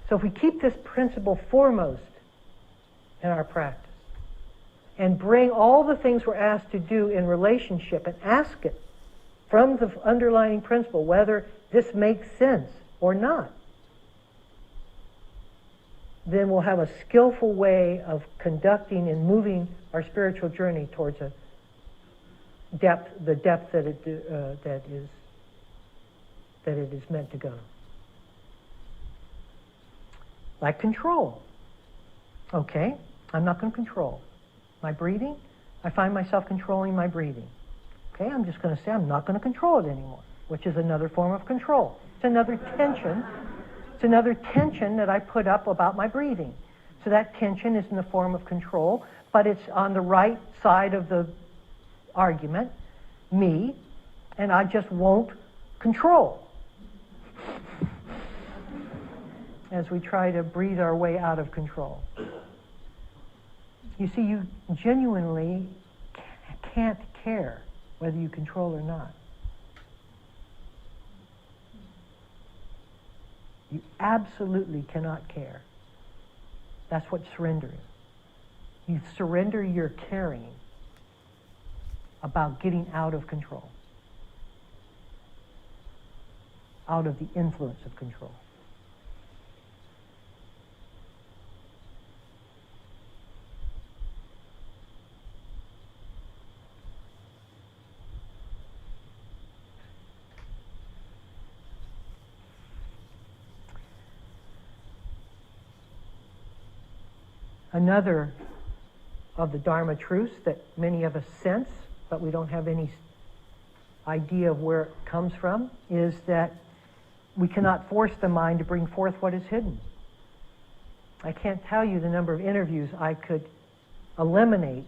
So if we keep this principle foremost in our practice and bring all the things we're asked to do in relationship and ask it from the underlying principle whether this makes sense or not, then we'll have a skillful way of conducting and moving our spiritual journey towards the depth that it is meant to go. Like control. Okay, I'm not going to control my breathing. I find myself controlling my breathing. Okay, I'm just going to say I'm not going to control it anymore, which is another form of control. It's another tension. It's another tension that I put up about my breathing. So that tension is in the form of control, but it's on the right side of the argument, me, and I just won't control. As we try to breathe our way out of control. You see, you genuinely can't care whether you control or not. You absolutely cannot care. That's what surrender is. You surrender your caring about getting out of control, out of the influence of control. Another of the Dharma truths that many of us sense, but we don't have any idea of where it comes from, is that we cannot force the mind to bring forth what is hidden. I can't tell you the number of interviews I could eliminate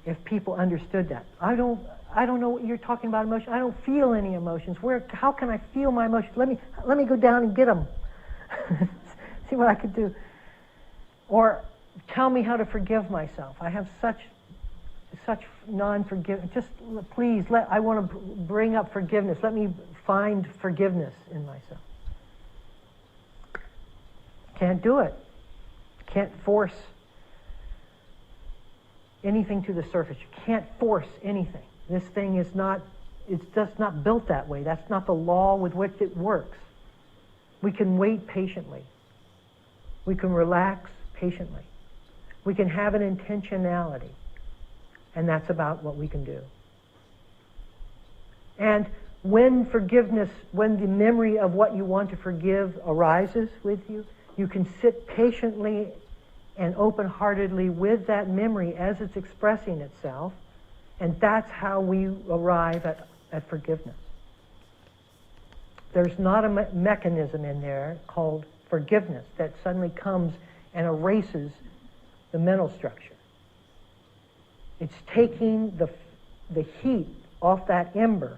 if people understood that. I don't know what you're talking about emotion. I don't feel any emotions. How can I feel my emotions? Let me go down and get them. See what I could do. Or tell me how to forgive myself. I have such non-forgiveness. Just please, I want to bring up forgiveness. Let me find forgiveness in myself. Can't do it. Can't force anything to the surface. You can't force anything. This thing is not, it's just not built that way. That's not the law with which it works. We can wait patiently. We can relax patiently. We can have an intentionality. And that's about what we can do. And when forgiveness, when the memory of what you want to forgive arises with you, you can sit patiently and open-heartedly with that memory as it's expressing itself, and that's how we arrive at forgiveness. There's not a mechanism in there called forgiveness that suddenly comes and erases the mental structure. It's taking the heat off that ember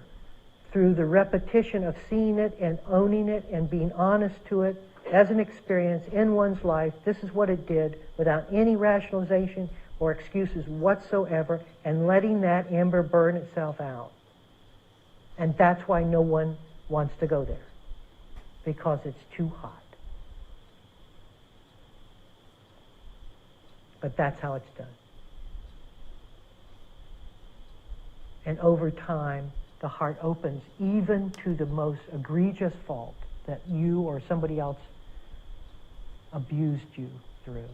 through the repetition of seeing it and owning it and being honest to it as an experience in one's life. This is what it did without any rationalization or excuses whatsoever, and letting that ember burn itself out. And that's why no one wants to go there, because it's too hot. But that's how it's done. And over time, the heart opens even to the most egregious fault that you or somebody else abused you through.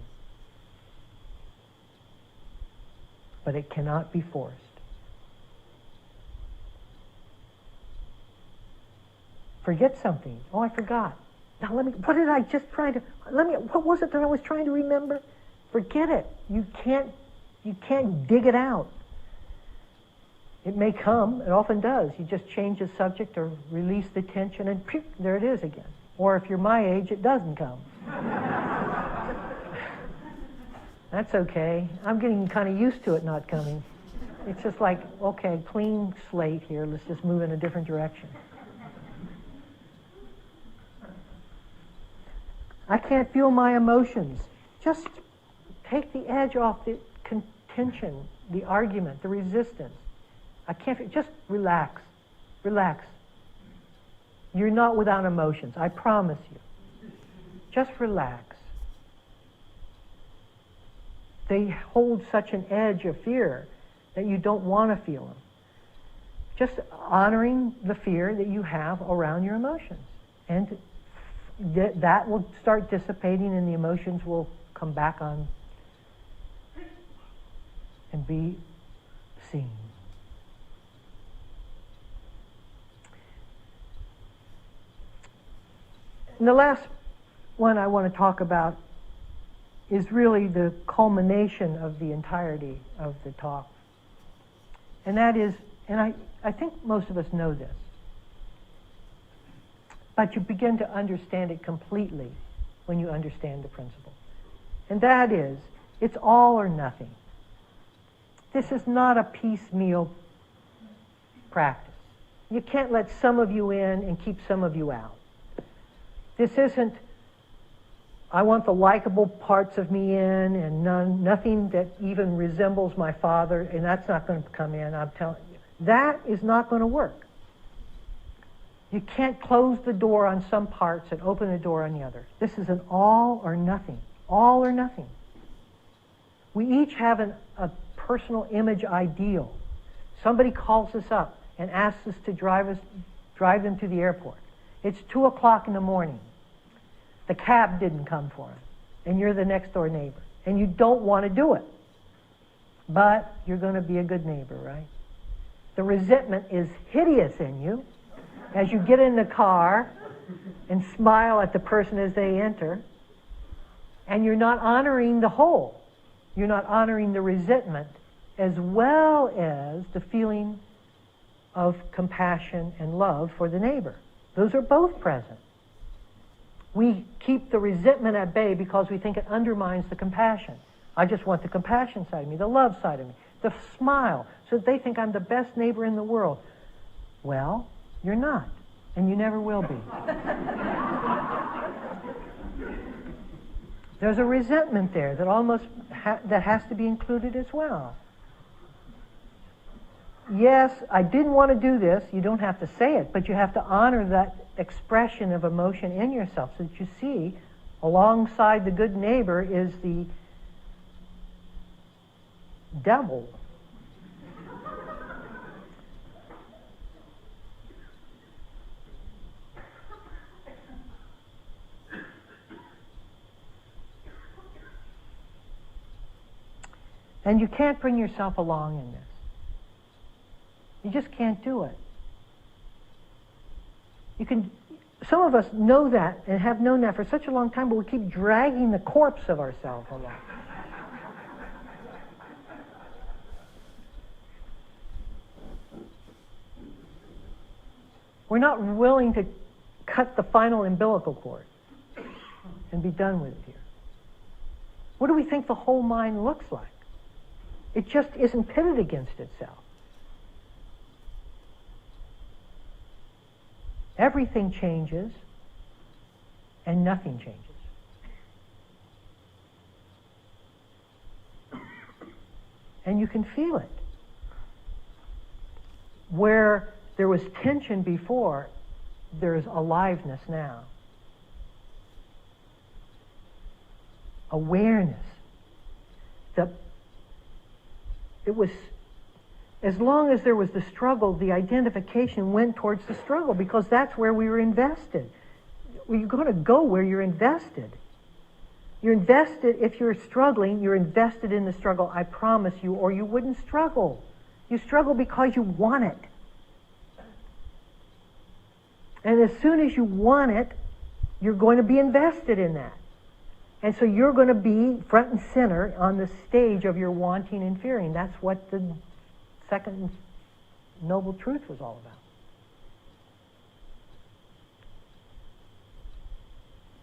But it cannot be forced. Forget something. Oh, I forgot. Now what did I just try to, what was it that I was trying to remember? Forget it. You can't dig it out. It may come, it often does. You just change the subject or release the tension and there it is again. Or if you're my age, it doesn't come. That's okay. I'm getting kind of used to it not coming. It's just like, okay, clean slate here. Let's just move in a different direction. I can't feel my emotions. Just take the edge off the contention, the argument, the resistance. I can't, just relax. Relax. You're not without emotions, I promise you. Just relax. They hold such an edge of fear that you don't want to feel them. Just honoring the fear that you have around your emotions. And that will start dissipating and the emotions will come back on and be seen. And the last one I want to talk about is really the culmination of the entirety of the talk. And that is, and I think most of us know this, but you begin to understand it completely when you understand the principle. And that is, it's all or nothing. This is not a piecemeal practice. You can't let some of you in and keep some of you out. This isn't, I want the likable parts of me in and nothing that even resembles my father, and that's not going to come in, I'm telling you. That is not going to work. You can't close the door on some parts and open the door on the others. This is an all or nothing. All or nothing. We each have a personal image ideal. Somebody calls us up and asks us to drive them to the airport. It's 2 o'clock in the morning. The cab didn't come for him, and you're the next door neighbor, and you don't want to do it. But you're going to be a good neighbor, right? The resentment is hideous in you as you get in the car and smile at the person as they enter, and you're not honoring the whole. You're not honoring the resentment as well as the feeling of compassion and love for the neighbor. Those are both present. We keep the resentment at bay because we think it undermines the compassion. I just want the compassion side of me, the love side of me, the smile, so that they think I'm the best neighbor in the world. Well, you're not, and you never will be. There's a resentment there that almost that has to be included as well. Yes, I didn't want to do this. You don't have to say it, but you have to honor that expression of emotion in yourself so that you see alongside the good neighbor is the devil. And you can't bring yourself along in this. You just can't do it. You can. Some of us know that and have known that for such a long time, but we keep dragging the corpse of ourselves along. We're not willing to cut the final umbilical cord and be done with it here. What do we think the whole mind looks like? It just isn't pitted against itself. Everything changes and nothing changes. And you can feel it. Where there was tension before, there's aliveness now. Awareness. It was, as long as there was the struggle, the identification went towards the struggle because that's where we were invested. You're going to go where you're invested. You're invested, if you're struggling, you're invested in the struggle, I promise you, or you wouldn't struggle. You struggle because you want it. And as soon as you want it, you're going to be invested in that. And so you're going to be front and center on the stage of your wanting and fearing. That's what the second noble truth was all about.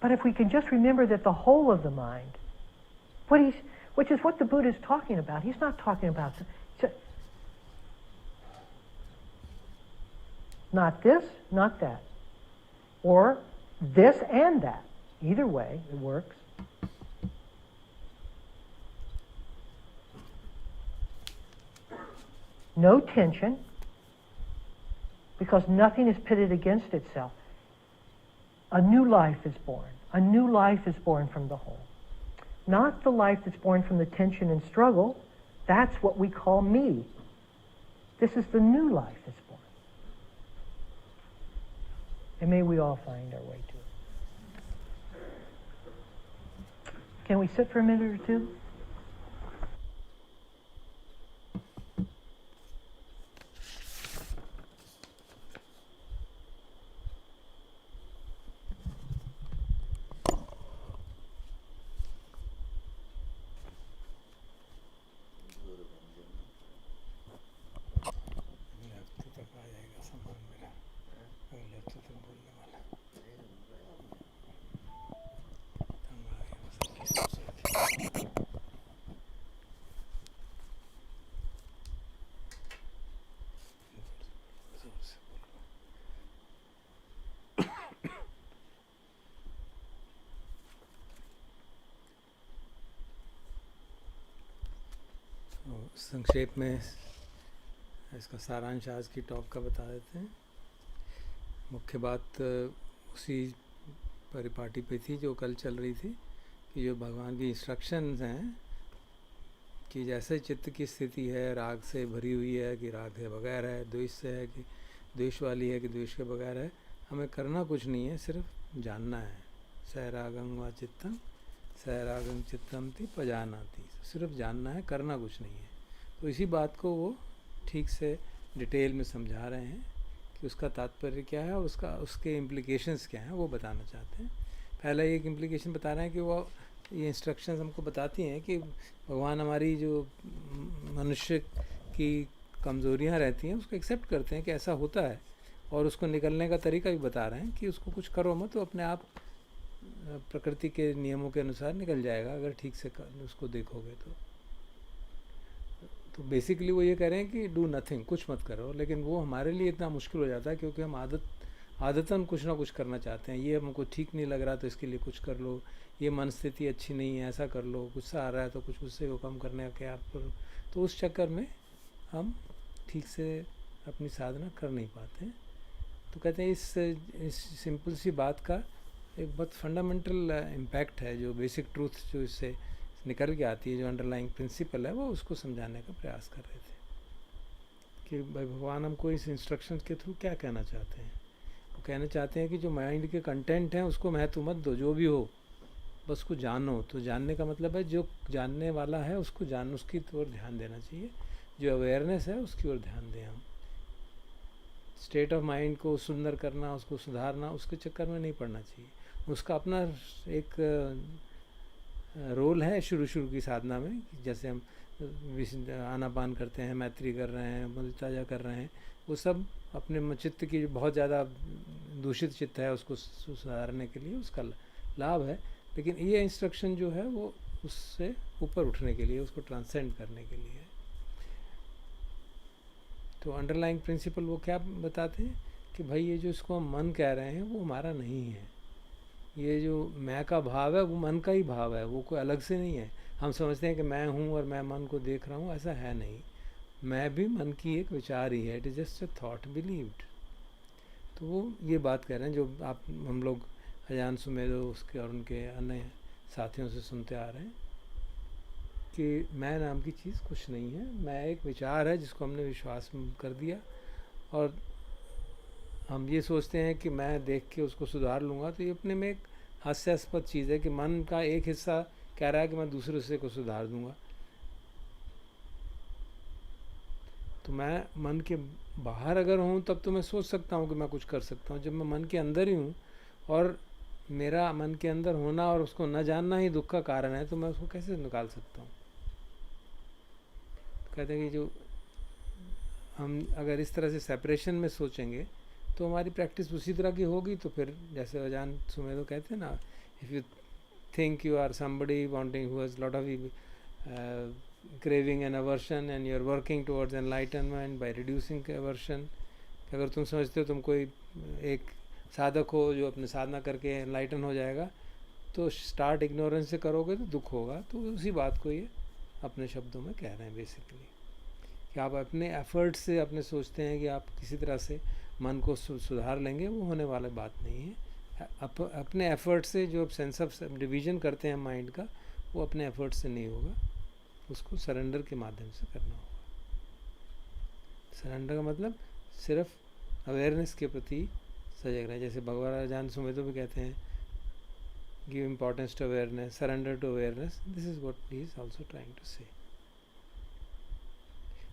But if we can just remember that the whole of the mind, which is what the Buddha is talking about, he's not talking about not this, not that. Or this and that. Either way, it works. No tension, because nothing is pitted against itself. A new life is born. A new life is born from the whole. Not the life that's born from the tension and struggle. That's what we call me. This is the new life that's born. And may we all find our way to it. Can we sit for a minute or two? संक्षेप में इसका सारांश आज की talk का बता देते हैं। मुख्य बात उसी परिपाटी पे थी जो कल चल रही थी कि जो भगवान की इंस्ट्रक्शंस हैं कि जैसे चित्त की स्थिति है, राग से भरी हुई है कि राग के बगैर है, द्वेष से है कि द्वेष वाली है कि द्वेष के बगैर है, हमें करना कुछ नहीं है, सिर्फ जानना है। सैरागं व चित्तम सैरागं चित्तम थी पजानाती, सिर्फ जानना है, करना कुछ नहीं है। तो इसी बात को वो ठीक से डिटेल में समझा रहे हैं कि उसका तात्पर्य क्या है और उसके इम्प्लिकेशंस क्या हैं, वो बताना चाहते हैं। पहला एक इम्प्लिकेशन बता रहे हैं कि वो ये इंस्ट्रक्शंस हमको बताती हैं कि भगवान हमारी जो मनुष्य की कमज़ोरियाँ रहती हैं उसको एक्सेप्ट करते हैं कि ऐसा होता है और उसको निकलने का तरीका भी बता रहे हैं कि उसको कुछ करो मत, तो अपने आप प्रकृति के नियमों के अनुसार निकल जाएगा अगर ठीक से उसको देखोगे तो बेसिकली वो ये कह रहे हैं कि डू नथिंग, कुछ मत करो, लेकिन वो हमारे लिए इतना मुश्किल हो जाता है क्योंकि हम आदतन कुछ ना कुछ करना चाहते हैं। ये हमको ठीक नहीं लग रहा तो इसके लिए कुछ कर लो, ये मन स्थिति अच्छी नहीं है ऐसा कर लो, गुस्सा आ रहा है तो कुछ गुस्से को कम करने का आप करो। तो उस चक्कर में हम ठीक से अपनी साधना कर नहीं पाते हैं। तो कहते हैं इस सिंपल सी बात का एक बहुत फंडामेंटल इम्पैक्ट है, जो बेसिक ट्रूथ जो इससे निकल के आती है, जो अंडरलाइंग प्रिंसिपल है, वो उसको समझाने का प्रयास कर रहे थे कि भाई भगवान हमको इस इंस्ट्रक्शंस के थ्रू क्या कहना चाहते हैं। वो कहना चाहते हैं कि जो माइंड के कंटेंट हैं उसको महत्व मत दो, जो भी हो बस उसको जानो। तो जानने का मतलब है जो जानने वाला है उसको उसकी ओर ध्यान देना चाहिए, जो अवेयरनेस है उसकी ओर ध्यान दें। हम स्टेट ऑफ माइंड को सुंदर करना, उसको सुधारना, उसके चक्कर में नहीं पड़ना चाहिए। उसका अपना एक रोल है शुरू की साधना में, जैसे हम आनापान करते हैं, मैत्री कर रहे हैं, मुदिताजा कर रहे हैं, वो सब अपने चित्त की जो बहुत ज़्यादा दूषित चित्त है उसको सुधारने के लिए उसका लाभ है। लेकिन ये इंस्ट्रक्शन जो है वो उससे ऊपर उठने के लिए, उसको ट्रांसेंड करने के लिए है। तो अंडरलाइंग प्रिंसिपल वो क्या बताते हैं कि भाई ये जो इसको हम मन कह रहे हैं वो हमारा नहीं है। ये जो मैं का भाव है वो मन का ही भाव है, वो कोई अलग से नहीं है। हम समझते हैं कि मैं हूँ और मैं मन को देख रहा हूँ, ऐसा है नहीं। मैं भी मन की एक विचार ही है, it is just a thought believed. तो वो ये बात कह रहे हैं जो हम लोग अजान सुमेधो उसके और उनके अन्य साथियों से सुनते आ रहे हैं कि मैं नाम की चीज़ कुछ नहीं है, मैं एक विचार है जिसको हमने विश्वास कर दिया और हम ये सोचते हैं कि मैं देख के उसको सुधार लूँगा। तो ये अपने में एक हास्यास्पद चीज़ है कि मन का एक हिस्सा कह रहा है कि मैं दूसरे हिस्से को सुधार दूँगा। तो मैं मन के बाहर अगर हूँ तब तो मैं सोच सकता हूँ कि मैं कुछ कर सकता हूँ। जब मैं मन के अंदर ही हूँ और मेरा मन के अंदर होना और उसको न जानना ही दुख का कारण है, तो मैं उसको कैसे निकाल सकता हूँ। तो कहते हैं कि जो हम अगर इस तरह से सेपरेशन में सोचेंगे तो हमारी प्रैक्टिस उसी तरह की होगी। तो फिर जैसे अजान सुमेधो कहते हैं ना, if you think you are somebody wanting who has lot of craving and aversion and you're working towards enlightenment by reducing aversion, अगर तुम समझते हो तुम कोई एक साधक हो जो अपने साधना करके एनलाइटन हो जाएगा, तो स्टार्ट इग्नोरेंस से करोगे तो दुख होगा। तो उसी बात को ये अपने शब्दों में कह रहे हैं बेसिकली कि आप अपने एफर्ट से अपने सोचते हैं कि आप किसी तरह से मन को सुधार लेंगे, वो होने वाली बात नहीं है। अपने एफर्ट से जो सेंस ऑफ डिवीज़न करते हैं माइंड का, वो अपने एफर्ट से नहीं होगा, उसको सरेंडर के माध्यम से करना होगा। सरेंडर का मतलब सिर्फ अवेयरनेस के प्रति सजग रहे। जैसे भगवान अजान सुमेधो भी कहते हैं give importance to awareness, surrender to awareness, this is what he is also trying to say.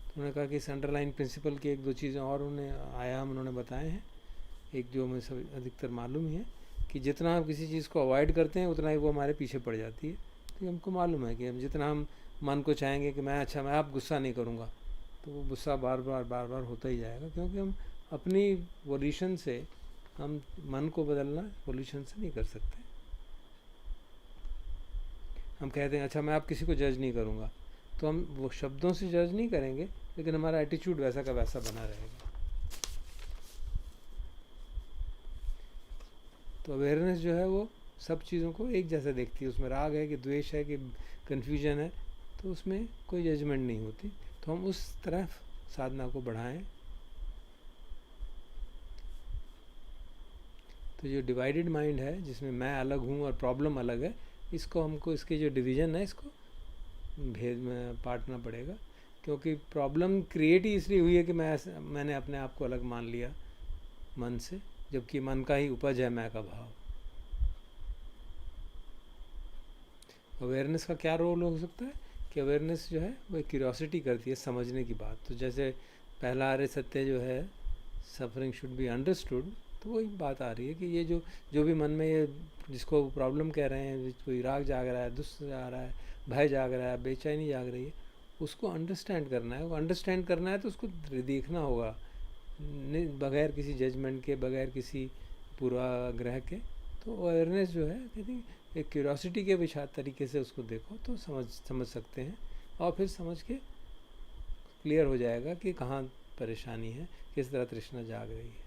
तो उन्होंने कहा कि इस अंडरलाइन प्रिंसिपल की एक दो चीज़ें और उन्हें आयाम उन्होंने बताए हैं। एक जो हमें सब अधिकतर मालूम ही है कि जितना हम किसी चीज़ को अवॉइड करते हैं उतना ही वो हमारे पीछे पड़ जाती है। तो हमको मालूम है कि हम जितना हम मन को चाहेंगे कि मैं आप गुस्सा नहीं करूँगा, तो वो गुस्सा बार बार होता ही जाएगा, क्योंकि हम अपनी वोल्यूशन से हम मन को बदलना वोल्यूशन से नहीं कर सकते। हम कहते हैं अच्छा मैं आप किसी को जज नहीं करूँगा, तो हम वो शब्दों से जज नहीं करेंगे, लेकिन हमारा एटीट्यूड वैसा का वैसा बना रहेगा। तो अवेयरनेस जो है वो सब चीज़ों को एक जैसा देखती है। उसमें राग है कि द्वेष है कि कन्फ्यूजन है, तो उसमें कोई जजमेंट नहीं होती। तो हम उस तरफ साधना को बढ़ाएं। तो जो डिवाइडेड माइंड है जिसमें मैं अलग हूँ और प्रॉब्लम अलग है, इसको हमको इसके जो डिवीज़न है इसको भेद में बांटना पड़ेगा। क्योंकि प्रॉब्लम क्रिएट ही इसलिए हुई है कि मैंने अपने आप को अलग मान लिया मन से, जबकि मन का ही उपज है मैं का भाव। अवेयरनेस का क्या रोल हो सकता है कि अवेयरनेस जो है वो क्यूरियोसिटी करती है समझने की बात। तो जैसे पहला आर्य सत्य जो है सफरिंग शुड बी अंडरस्टूड, तो वही बात आ रही है कि ये जो भी मन में ये जिसको प्रॉब्लम कह रहे हैं, कोई राग जाग रहा है, दुष्ट जा रहा है, भय जाग रहा है, बेचैनी जाग रही है, उसको अंडरस्टैंड करना है। वो अंडरस्टैंड करना है तो उसको देखना होगा बगैर किसी जजमेंट के, बगैर किसी पूर्वाग्रह के। तो अवेयरनेस जो है कहते हैं एक क्यूरियोसिटी के विचार तरीके से उसको देखो तो समझ सकते हैं, और फिर समझ के क्लियर हो जाएगा कि कहाँ परेशानी है, किस तरह तृष्णा जाग रही है।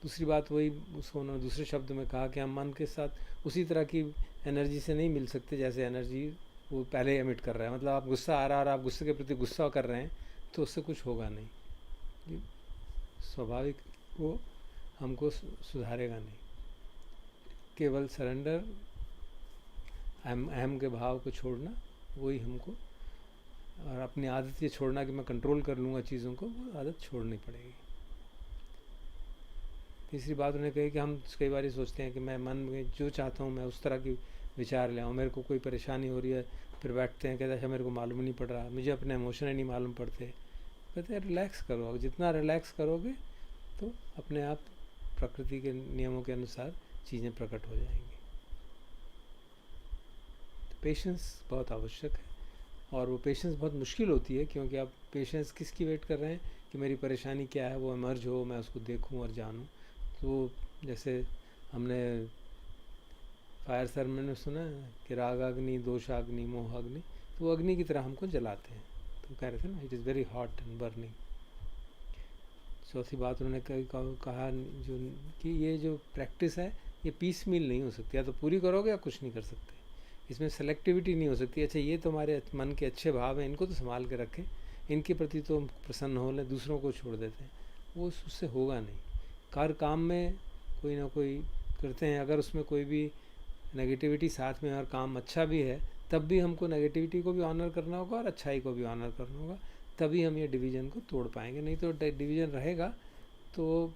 दूसरी बात वही उसको उन्होंने दूसरे शब्द में कहा कि हम मन के साथ उसी तरह की एनर्जी से नहीं मिल सकते जैसे एनर्जी वो पहले एमिट कर रहा है। मतलब आप गुस्सा आ रहा है और आप गुस्से के प्रति गुस्सा कर रहे हैं तो उससे कुछ होगा नहीं, ये स्वाभाविक वो हमको सुधारेगा नहीं। केवल सरेंडर, अहम के भाव को छोड़ना वही हमको, और अपनी आदत ये छोड़ना कि मैं कंट्रोल कर लूँगा चीज़ों को, वो आदत छोड़नी पड़ेगी। तीसरी बात उन्होंने कही कि हम कई बार सोचते हैं कि मैं मन में जो चाहता हूँ मैं उस तरह की विचार ले आऊँ। मेरे को कोई परेशानी हो रही है, फिर बैठते हैं कहते हैं अच्छा मेरे को मालूम नहीं पड़ रहा, मुझे अपने इमोशन ही नहीं मालूम पड़ते। कहते हैं रिलैक्स करो, जितना रिलैक्स करोगे तो अपने आप प्रकृति के नियमों के अनुसार चीज़ें प्रकट हो जाएंगी। तो पेशेंस बहुत आवश्यक है, और वो पेशेंस बहुत मुश्किल होती है क्योंकि आप पेशेंस किसकी वेट कर रहे हैं कि मेरी परेशानी क्या है वो इमर्ज हो, मैं उसको देखूं और जानूं। तो जैसे हमने फायर सर्मन में सुना है कि रागाग्नि, दोषाग्नि, मोहाग्नि, तो वो अग्नि की तरह हमको जलाते हैं। तो कह रहे थे ना, it is very hot and burning. चौथी बात उन्होंने कहा जो कि ये जो प्रैक्टिस है ये पीस मील नहीं हो सकती, या तो पूरी करोगे या कुछ नहीं कर सकते। इसमें सेलेक्टिविटी नहीं हो सकती। अच्छा ये तो हमारे मन के अच्छे भाव हैं, इनको तो संभाल के रखें, इनके प्रति तो हम प्रसन्न हो लें, दूसरों को छोड़ देते हैं, वो उससे होगा नहीं। काम में कोई ना कोई करते हैं, अगर उसमें कोई भी नेगेटिविटी साथ में और काम अच्छा भी है तब भी हमको नेगेटिविटी को भी ऑनर करना होगा और अच्छाई को भी ऑनर करना होगा, तभी हम ये डिवीज़न को तोड़ पाएंगे। नहीं तो डिवीज़न रहेगा तो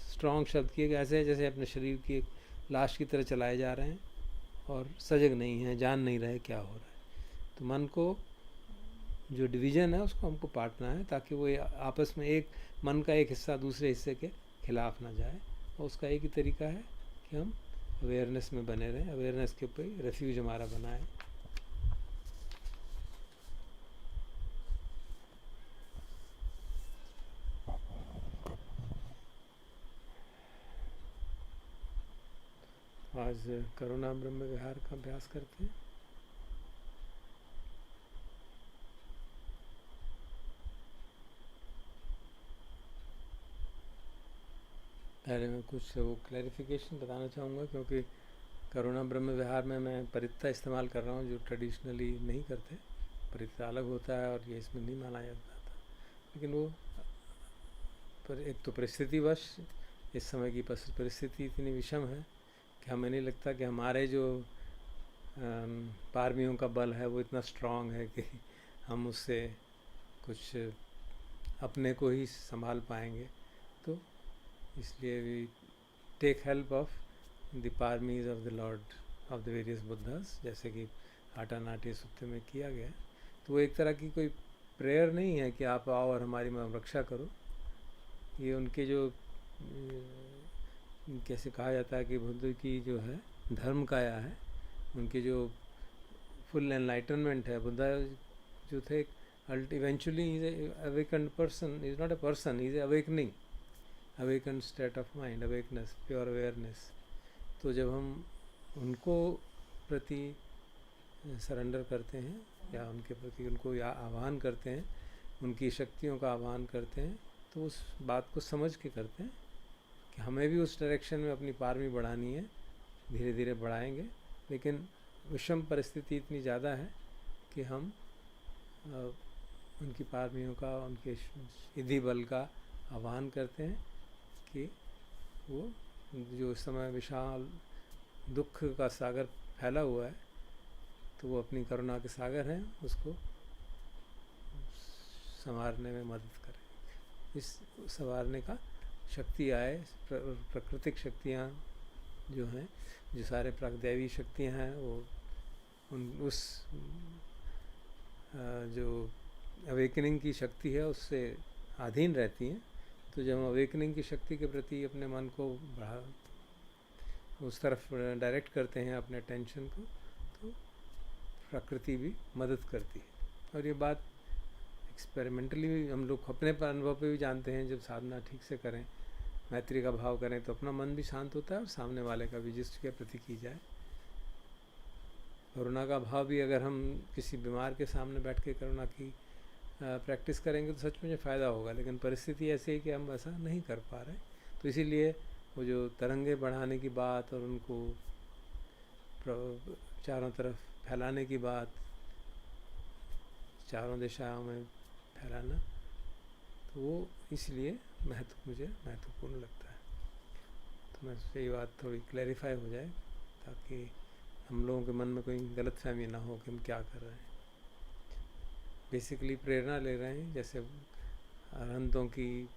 स्ट्रॉन्ग शब्द किए ऐसे जैसे अपने शरीर की एक लाश की तरह चलाए जा रहे हैं और सजग नहीं है, जान नहीं रहे क्या हो रहा है। तो मन को जो डिवीज़न है उसको हमको बांटना है ताकि वो आपस में एक मन का एक हिस्सा दूसरे हिस्से के खिलाफ ना जाए। और उसका एक ही तरीका है कि हम अवेयरनेस में बने रहें, अवेयरनेस के ऊपर रेफ्यूज हमारा बना है। आज करुणा ब्रह्म विहार का अभ्यास करते हैं। पहले मैं कुछ वो क्लैरिफिकेशन बताना चाहूँगा क्योंकि करुणा ब्रह्म विहार में मैं परित्ता इस्तेमाल कर रहा हूँ जो ट्रेडिशनली नहीं करते। परित्ता अलग होता है और ये इसमें नहीं माना जाता था, लेकिन वो पर एक तो परिस्थितिवश इस समय की परिस्थिति इतनी विषम है कि हमें नहीं लगता कि हमारे जो पारमियों का बल है वो इतना स्ट्रांग है कि हम उससे कुछ अपने को ही संभाल पाएंगे। तो इसलिए we take help of the paramis of the lord of the various Buddhas, जैसे कि आटा नाट्य सूत्र में किया गया। तो वो एक तरह की कोई प्रेयर नहीं है कि आप आओ और हमारी रक्षा करो। ये उनके जो कैसे कहा जाता है कि बुद्ध की जो है धर्म काया है, उनके जो फुल एनलाइटनमेंट है, बुद्धा जो थे eventually is a awakened person, is not a person, is a awakening, awakened state of mind, awakeness, pure awareness. तो जब हम उनको प्रति सरेंडर करते हैं या उनके प्रति उनको आह्वान करते हैं, उनकी शक्तियों का आह्वान करते हैं, तो उस बात को समझ के करते हैं कि हमें भी उस डायरेक्शन में अपनी पारमी बढ़ानी है। धीरे धीरे बढ़ाएंगे, लेकिन विषम परिस्थिति इतनी ज़्यादा है कि हम उनकी पारमियों का, उनके इधि बल का आह्वान करते हैं कि वो जो इस समय विशाल दुख का सागर फैला हुआ है, तो वो अपनी करुणा के सागर हैं, उसको संवारने में मदद करें। इस संवारने का शक्ति आए, प्राकृतिक शक्तियाँ जो हैं, जो सारे प्रागदैवी शक्तियाँ हैं, वो उस जो अवेकनिंग की शक्ति है उससे अधीन रहती हैं। तो जब हम अवेकनिंग की शक्ति के प्रति अपने मन को उस तरफ डायरेक्ट करते हैं अपने अटेंशन को, तो प्रकृति भी मदद करती है। और ये बात एक्सपेरिमेंटली हम लोग अपने अनुभव पे भी जानते हैं। जब साधना ठीक से करें मैत्री का भाव करें तो अपना मन भी शांत होता है और सामने वाले का भी जिसके प्रति की जाए। करुणा का भाव भी अगर हम किसी बीमार के सामने बैठ के करुणा की प्रैक्टिस करेंगे तो सच में फ़ायदा होगा, लेकिन परिस्थिति ऐसी है कि हम ऐसा नहीं कर पा रहे। तो इसीलिए वो जो तरंगे बढ़ाने की बात और उनको चारों तरफ फैलाने की बात, चारों दिशाओं में फैलाना, तो वो इसलिए मुझे महत्वपूर्ण लगता है। तो मैं यही बात थोड़ी क्लैरिफाई हो जाए ताकि हम लोगों के मन में कोई गलतफहमी ना हो कि हम क्या कर रहे हैं। बेसिकली प्रेरणा ले रहे हैं, जैसे अरहंतों की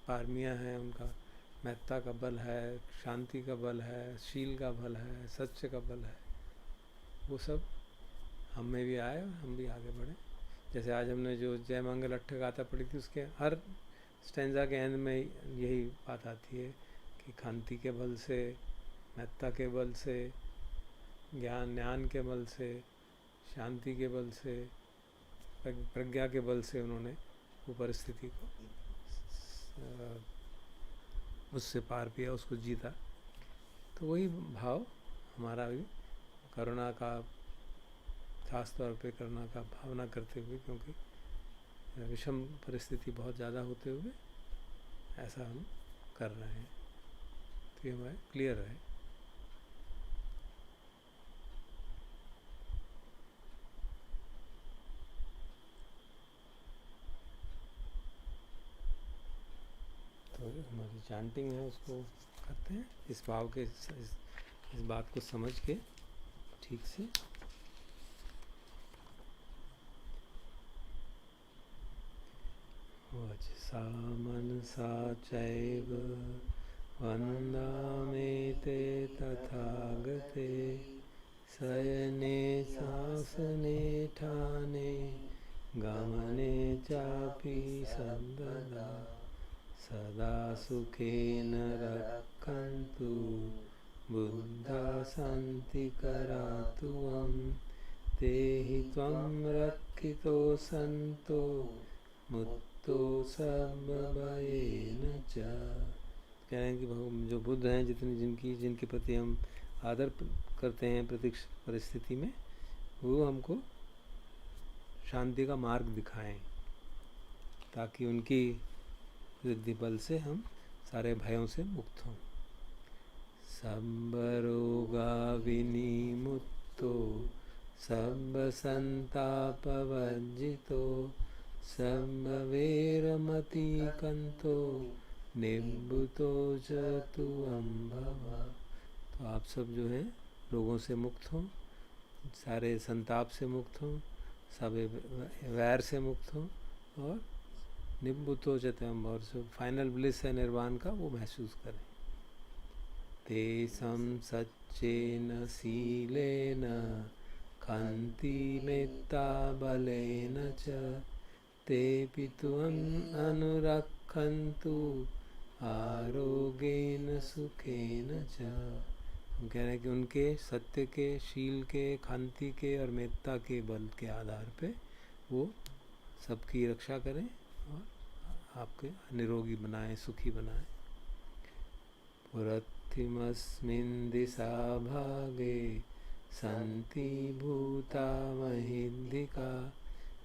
पारमियाँ हैं, उनका महत्ता का बल है, शांति का बल है, शील का बल है, सत्य का बल है, वो सब हम में भी आए और हम भी आगे बढ़े। जैसे आज हमने जो जय मंगल अट्ठ गाथा पढ़ी थी, उसके हर स्टेंजा के एंड में यही बात आती है कि खांति के बल से, महत्ता के बल से, ज्ञान के बल से, शांति के बल से, प्रज्ञा के बल से उन्होंने वो परिस्थिति को उससे पार किया, उसको जीता। तो वही भाव हमारा भी करुणा का, खास तौर पे करुणा का भावना करते हुए, क्योंकि विषम परिस्थिति बहुत ज़्यादा होते हुए ऐसा हम कर रहे हैं। तो ये हमारे क्लियर है। तो हमारी चैंटिंग है उसको करते हैं इस भाव के, इस बात को समझ के ठीक से। वचसा मनसा चैव वन्दामेते तथागते, शयने शासने ठाने गमने चापि सर्वदा, सदा सुखेन रक्षन्तु बुद्धा सन्ति करातुवं, तेहि त्वं रक्षितो सन्तो मुक्तो सर्वभयेन च। कह रहे हैं कि जो बुद्ध हैं, जिनके प्रति हम आदर करते हैं प्रत्यक्ष परिस्थिति में, वो हमको शांति का मार्ग दिखाएं, ताकि उनकी वृद्धि बल से हम सारे भयों से मुक्त हों। सर्वरोगा विनिमुक्तो सर्व संताप वर्जितो, सर्ववैरमति कंतो निवृत्तो जतु अम्भवा। तो आप सब जो हैं रोगों से मुक्त हों, सारे संताप से मुक्त हों, सब वैर से मुक्त हों, और निवृत्तो जतु अम्भवा, और जो फाइनल ब्लिस है निर्वाण का, वो महसूस करें। तेषां सच्चेन शीलेन खन्ति मेत्ता बलेन च, तेऽपि त्वम् अनुरक्षन्तु आरोग्येन सुखेन च। हम कह रहे हैं कि उनके सत्य के, शील के, खांति के और मेत्ता के बल के आधार पे वो सबकी रक्षा करें और आपके निरोगी बनाएं, सुखी बनाएं। पुरत्थिमस्मिन् दिशा भागे सन्ति भूता महिन्दिका,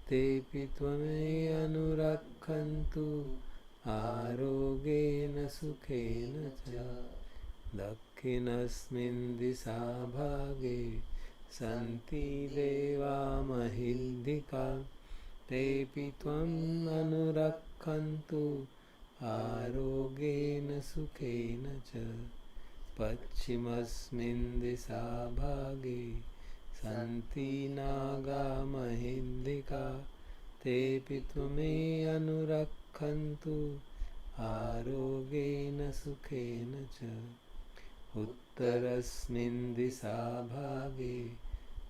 तेऽपि त्वमेव अनुरक्षन्तु आरोग्येन सुखेन च। दक्षिणस्मिन् दिशा भागे सन्ति देवा महिन्दिका, तेऽपि त्वम् अनुरक्षन्तु आरोग्येन सुखेन च। पश्चिमस्मिन् दिशा भागे सन्ति नागा महिन्दिका, तेऽपि त्वमेव अनुरक्षन्तु आरोग्येन सुखेन च। उत्तरस्मिन् दिशा भागे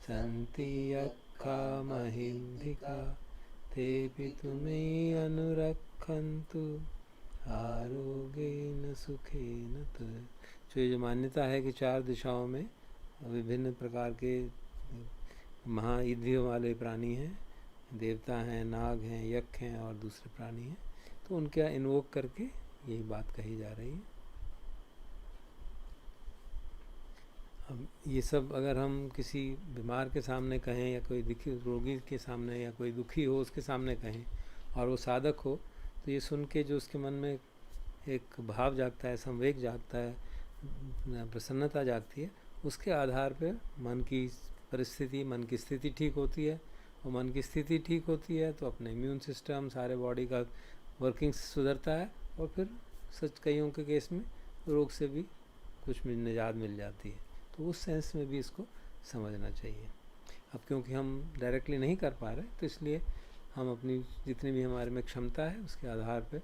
सन्ति यक्षा महिन्दिका, तेऽपि त्वमेव अनुरक्षन्तु आरोग्येन सुखेन च। जो मान्यता है कि चार दिशाओं में विभिन्न प्रकार के महायुद्धियों वाले प्राणी हैं, देवता हैं, नाग हैं, यक्ष हैं और दूसरे प्राणी हैं, तो उनका इन्वोक करके यही बात कही जा रही है। अब ये सब अगर हम किसी बीमार के सामने कहें या कोई दुखी रोगी के सामने या कोई दुखी हो उसके सामने कहें और वो साधक हो, तो ये सुन के जो उसके मन में एक भाव जागता है, संवेग जागता है, प्रसन्नता जागती है, उसके आधार पे मन की परिस्थिति, मन की स्थिति ठीक होती है। और मन की स्थिति ठीक होती है तो अपने इम्यून सिस्टम, सारे बॉडी का वर्किंग सुधरता है और फिर सच कईयों के केस में रोग से भी कुछ निजात मिल जाती है। तो उस सेंस में भी इसको समझना चाहिए। अब क्योंकि हम डायरेक्टली नहीं कर पा रहे, तो इसलिए हम अपनी जितनी भी हमारे में क्षमता है उसके आधार पे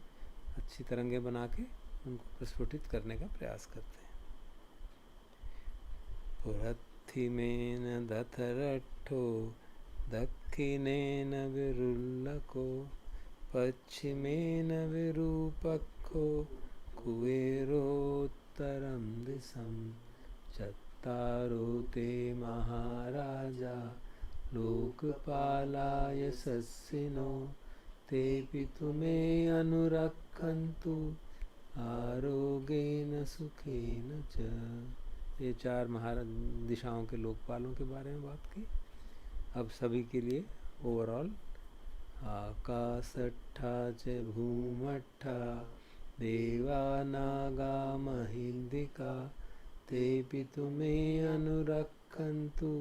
अच्छी तरंगें बना के उनको प्रस्फुटित करने का प्रयास करते हैं। पुरत्थिमेन दथरट्ठो दक्षिणेन विरुल्लको पश्चिमेन विरूपक्षो कुबेरोत्तरं दिशं चत्तारो ते महाराजा लोकपालाय सस्सिनो तेऽपि तुमे अनुरक्षन्तु आरोग्येन सुखेन च। ये 4 दिशाओं के लोकपालों के बारे में बात की। अब सभी के लिए ओवरऑल आकाशट्ठा च भूमट्ठा देवा नागा महिन्दिका तेऽपि तुमे अनुरक्षन्तु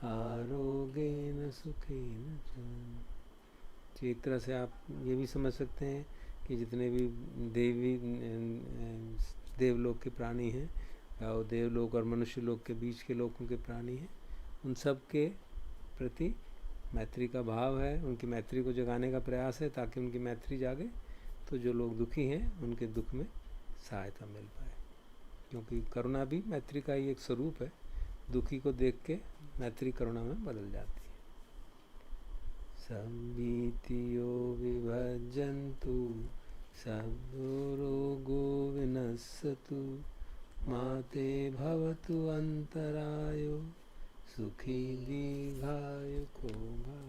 आरोग्येन सुखेन च। एक तरह से आप ये भी समझ सकते हैं कि जितने भी देवलोक के प्राणी हैं, और देवलोक और मनुष्य लोक के बीच के लोगों के प्राणी हैं, उन सब के प्रति मैत्री का भाव है, उनकी मैत्री को जगाने का प्रयास है, ताकि उनकी मैत्री जागे तो जो लोग दुखी हैं उनके दुख में सहायता मिल पाए। क्योंकि करुणा भी मैत्री का ही एक स्वरूप है। दुखी को देख के मैत्री करुणा में बदल जाती है। संभीतियो विभजन्तु सर्वरोगो विनश्यतु माते भवतु अंतरायो सुखी दीर्घायुको भव।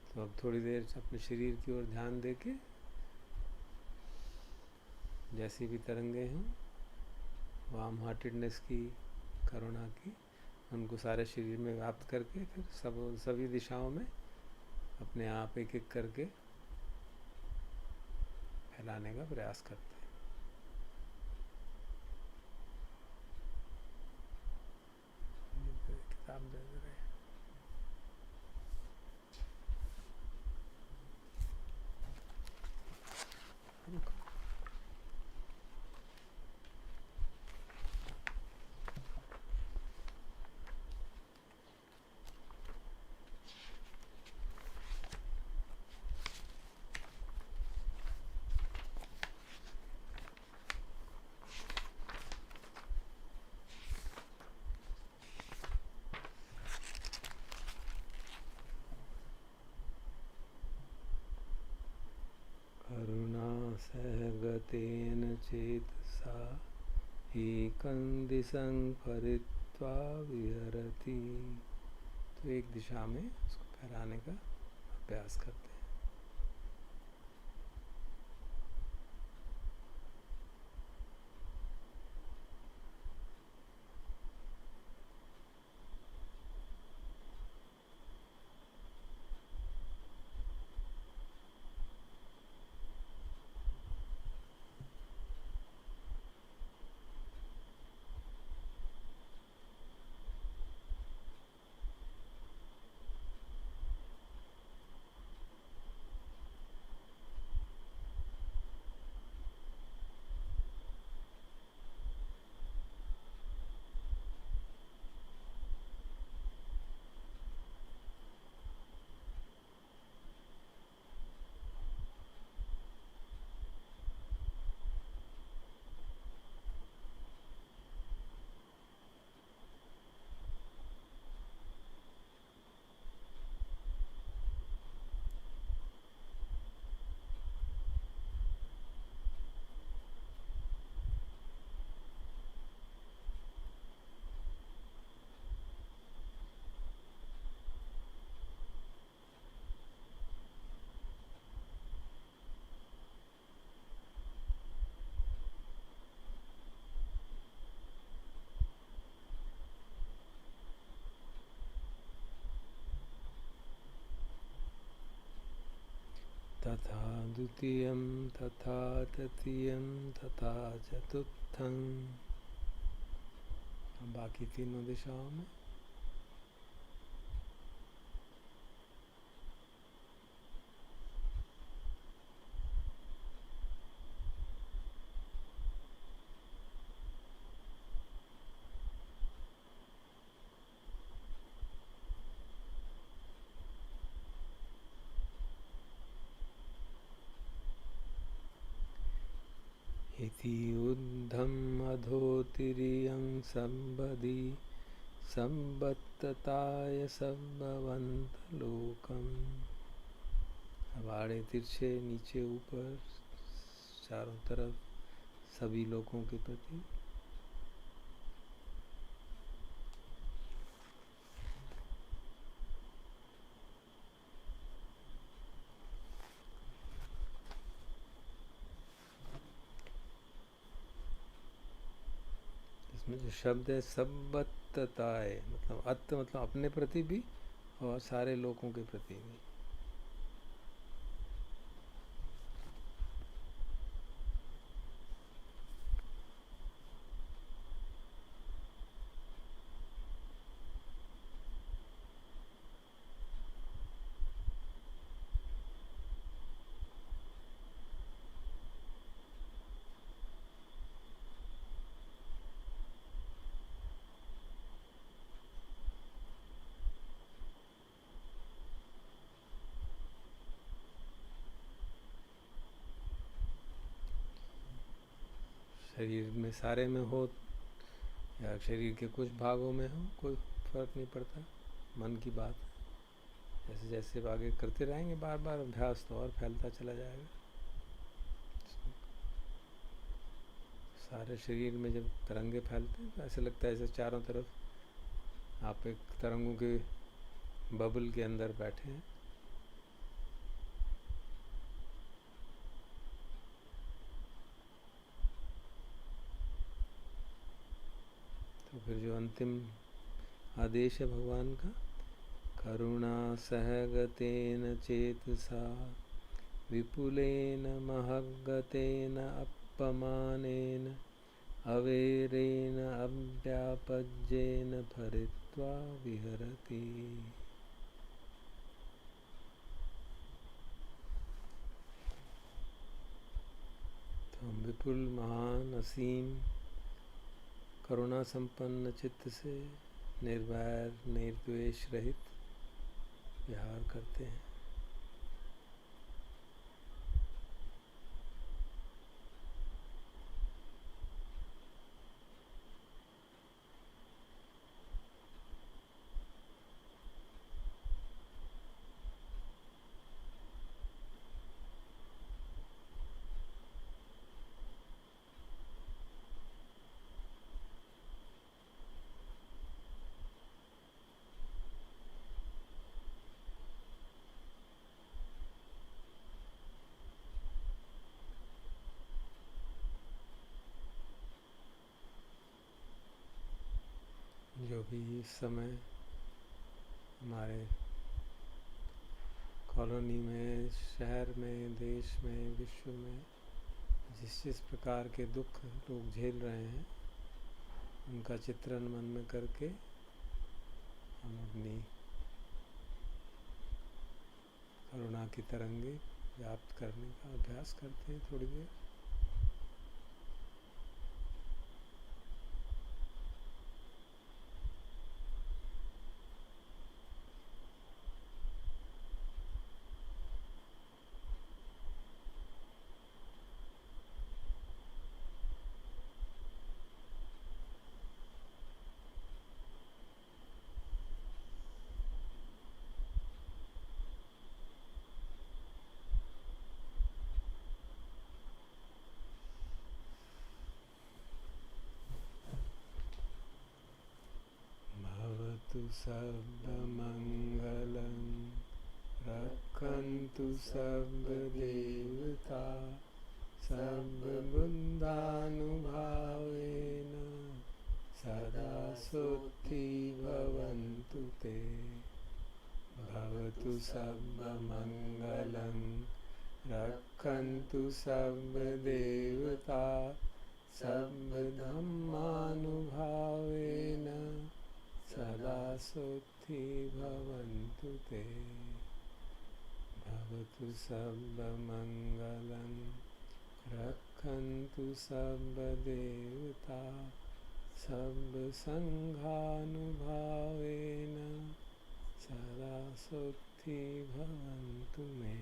तो अब थोड़ी देर अपने शरीर की ओर ध्यान देके जैसी भी तरंगे हैं वार्म हार्टेडनेस की, करुणा की, उनको सारे शरीर में व्याप्त करके फिर सभी दिशाओं में अपने आप एक एक करके फैलाने का प्रयास करते हैं। किताब दे रहे हैं। करुणा सहगतेन चेतसा एकं दिशं फलित्वा विहरति। तो एक दिशा में उसको फैलाने का अभ्यास करते हैं। तथा द्वितीयं तथा तृतीयं तथा चतुर्थं। बाकी तीनों दिशाओं में इति ऊर्ध्वम् अधोतिरियं सम्बदि संबत्तताय सर्ववन्तलोकम्। अब आड़े तिरछे नीचे ऊपर चारों तरफ सभी लोगों के प्रति। इसमें जो शब्द है सबत्तताय, मतलब अत्त मतलब अपने प्रति भी और सारे लोगों के प्रति भी। शरीर में सारे में हो या शरीर के कुछ भागों में हो, कोई फर्क नहीं पड़ता। मन की बात है। जैसे जैसे आगे करते रहेंगे बार बार अभ्यास तो और फैलता चला जाएगा। सारे शरीर में जब तरंगे फैलते हैं तो ऐसे लगता है जैसे चारों तरफ आप एक तरंगों के बबल के अंदर बैठे हैं। तो फिर जो अंतिम आदेश है भगवान का, करुणा सहगतेन चेतसा विपुलेन महगतेन अपमानेन अवेरेन अव्यापज्येन फरित्वा विहरति। तो हम विपुल महान असीम करुणा संपन्न चित्त से निर्वैर निर्द्वेष रहित विहार करते हैं। जो भी इस समय हमारे कॉलोनी में, शहर में, देश में, विश्व में जिस जिस प्रकार के दुख लोग झेल रहे हैं, उनका चित्रण मन में करके हम अपनी करुणा की तरंगे व्याप्त करने का अभ्यास करते हैं थोड़ी देर। भवतु सर्वमङ्गलं रक्षन्तु सर्वदेवता सर्वबुद्धानुभावेन सदा सोत्थि भवन्तु ते। भवतु सर्वमङ्गलं रक्षन्तु सब देवता सब धम्मानुभावेन सदा सुखी भवन्तु ते भवतु सर्वमङ्गलं रक्षन्तु सब देवता सब संघानुभावेन सदा सुखी भवन्तु मे।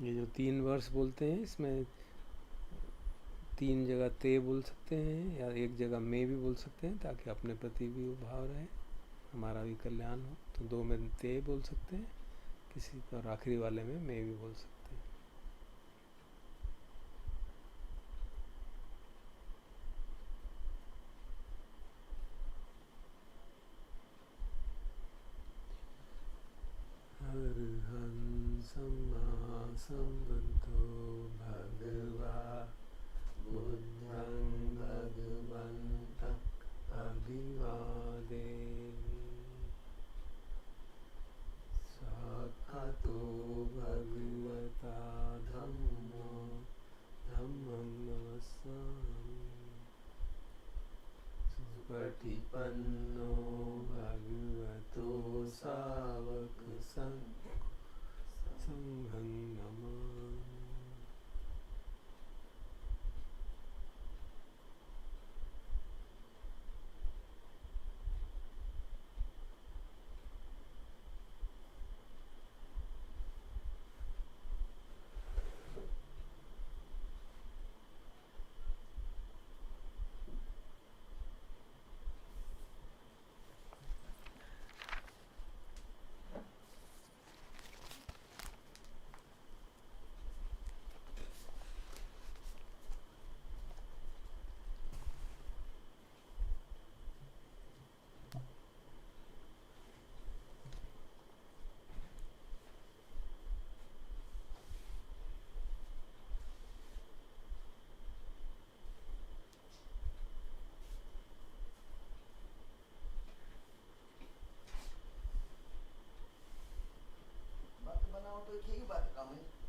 ये जो 3 वर्ष बोलते हैं इसमें 3 जगह ते बोल सकते हैं या एक जगह में भी बोल सकते हैं ताकि अपने प्रति भी वो भाव रहे, हमारा भी कल्याण हो। तो 2 में ते बोल सकते हैं, किसी और आखिरी वाले में मैं भी बोल सकते हैं। संबंधो भगवा बुद्धं भगवन्तं अभिवादेमि साक्षातो भगवता धम्मं नमस्सामि सुपटिपन्नो भगवतो सावक संघं नमामि। बात बनाओ तो एक ही बात काम है।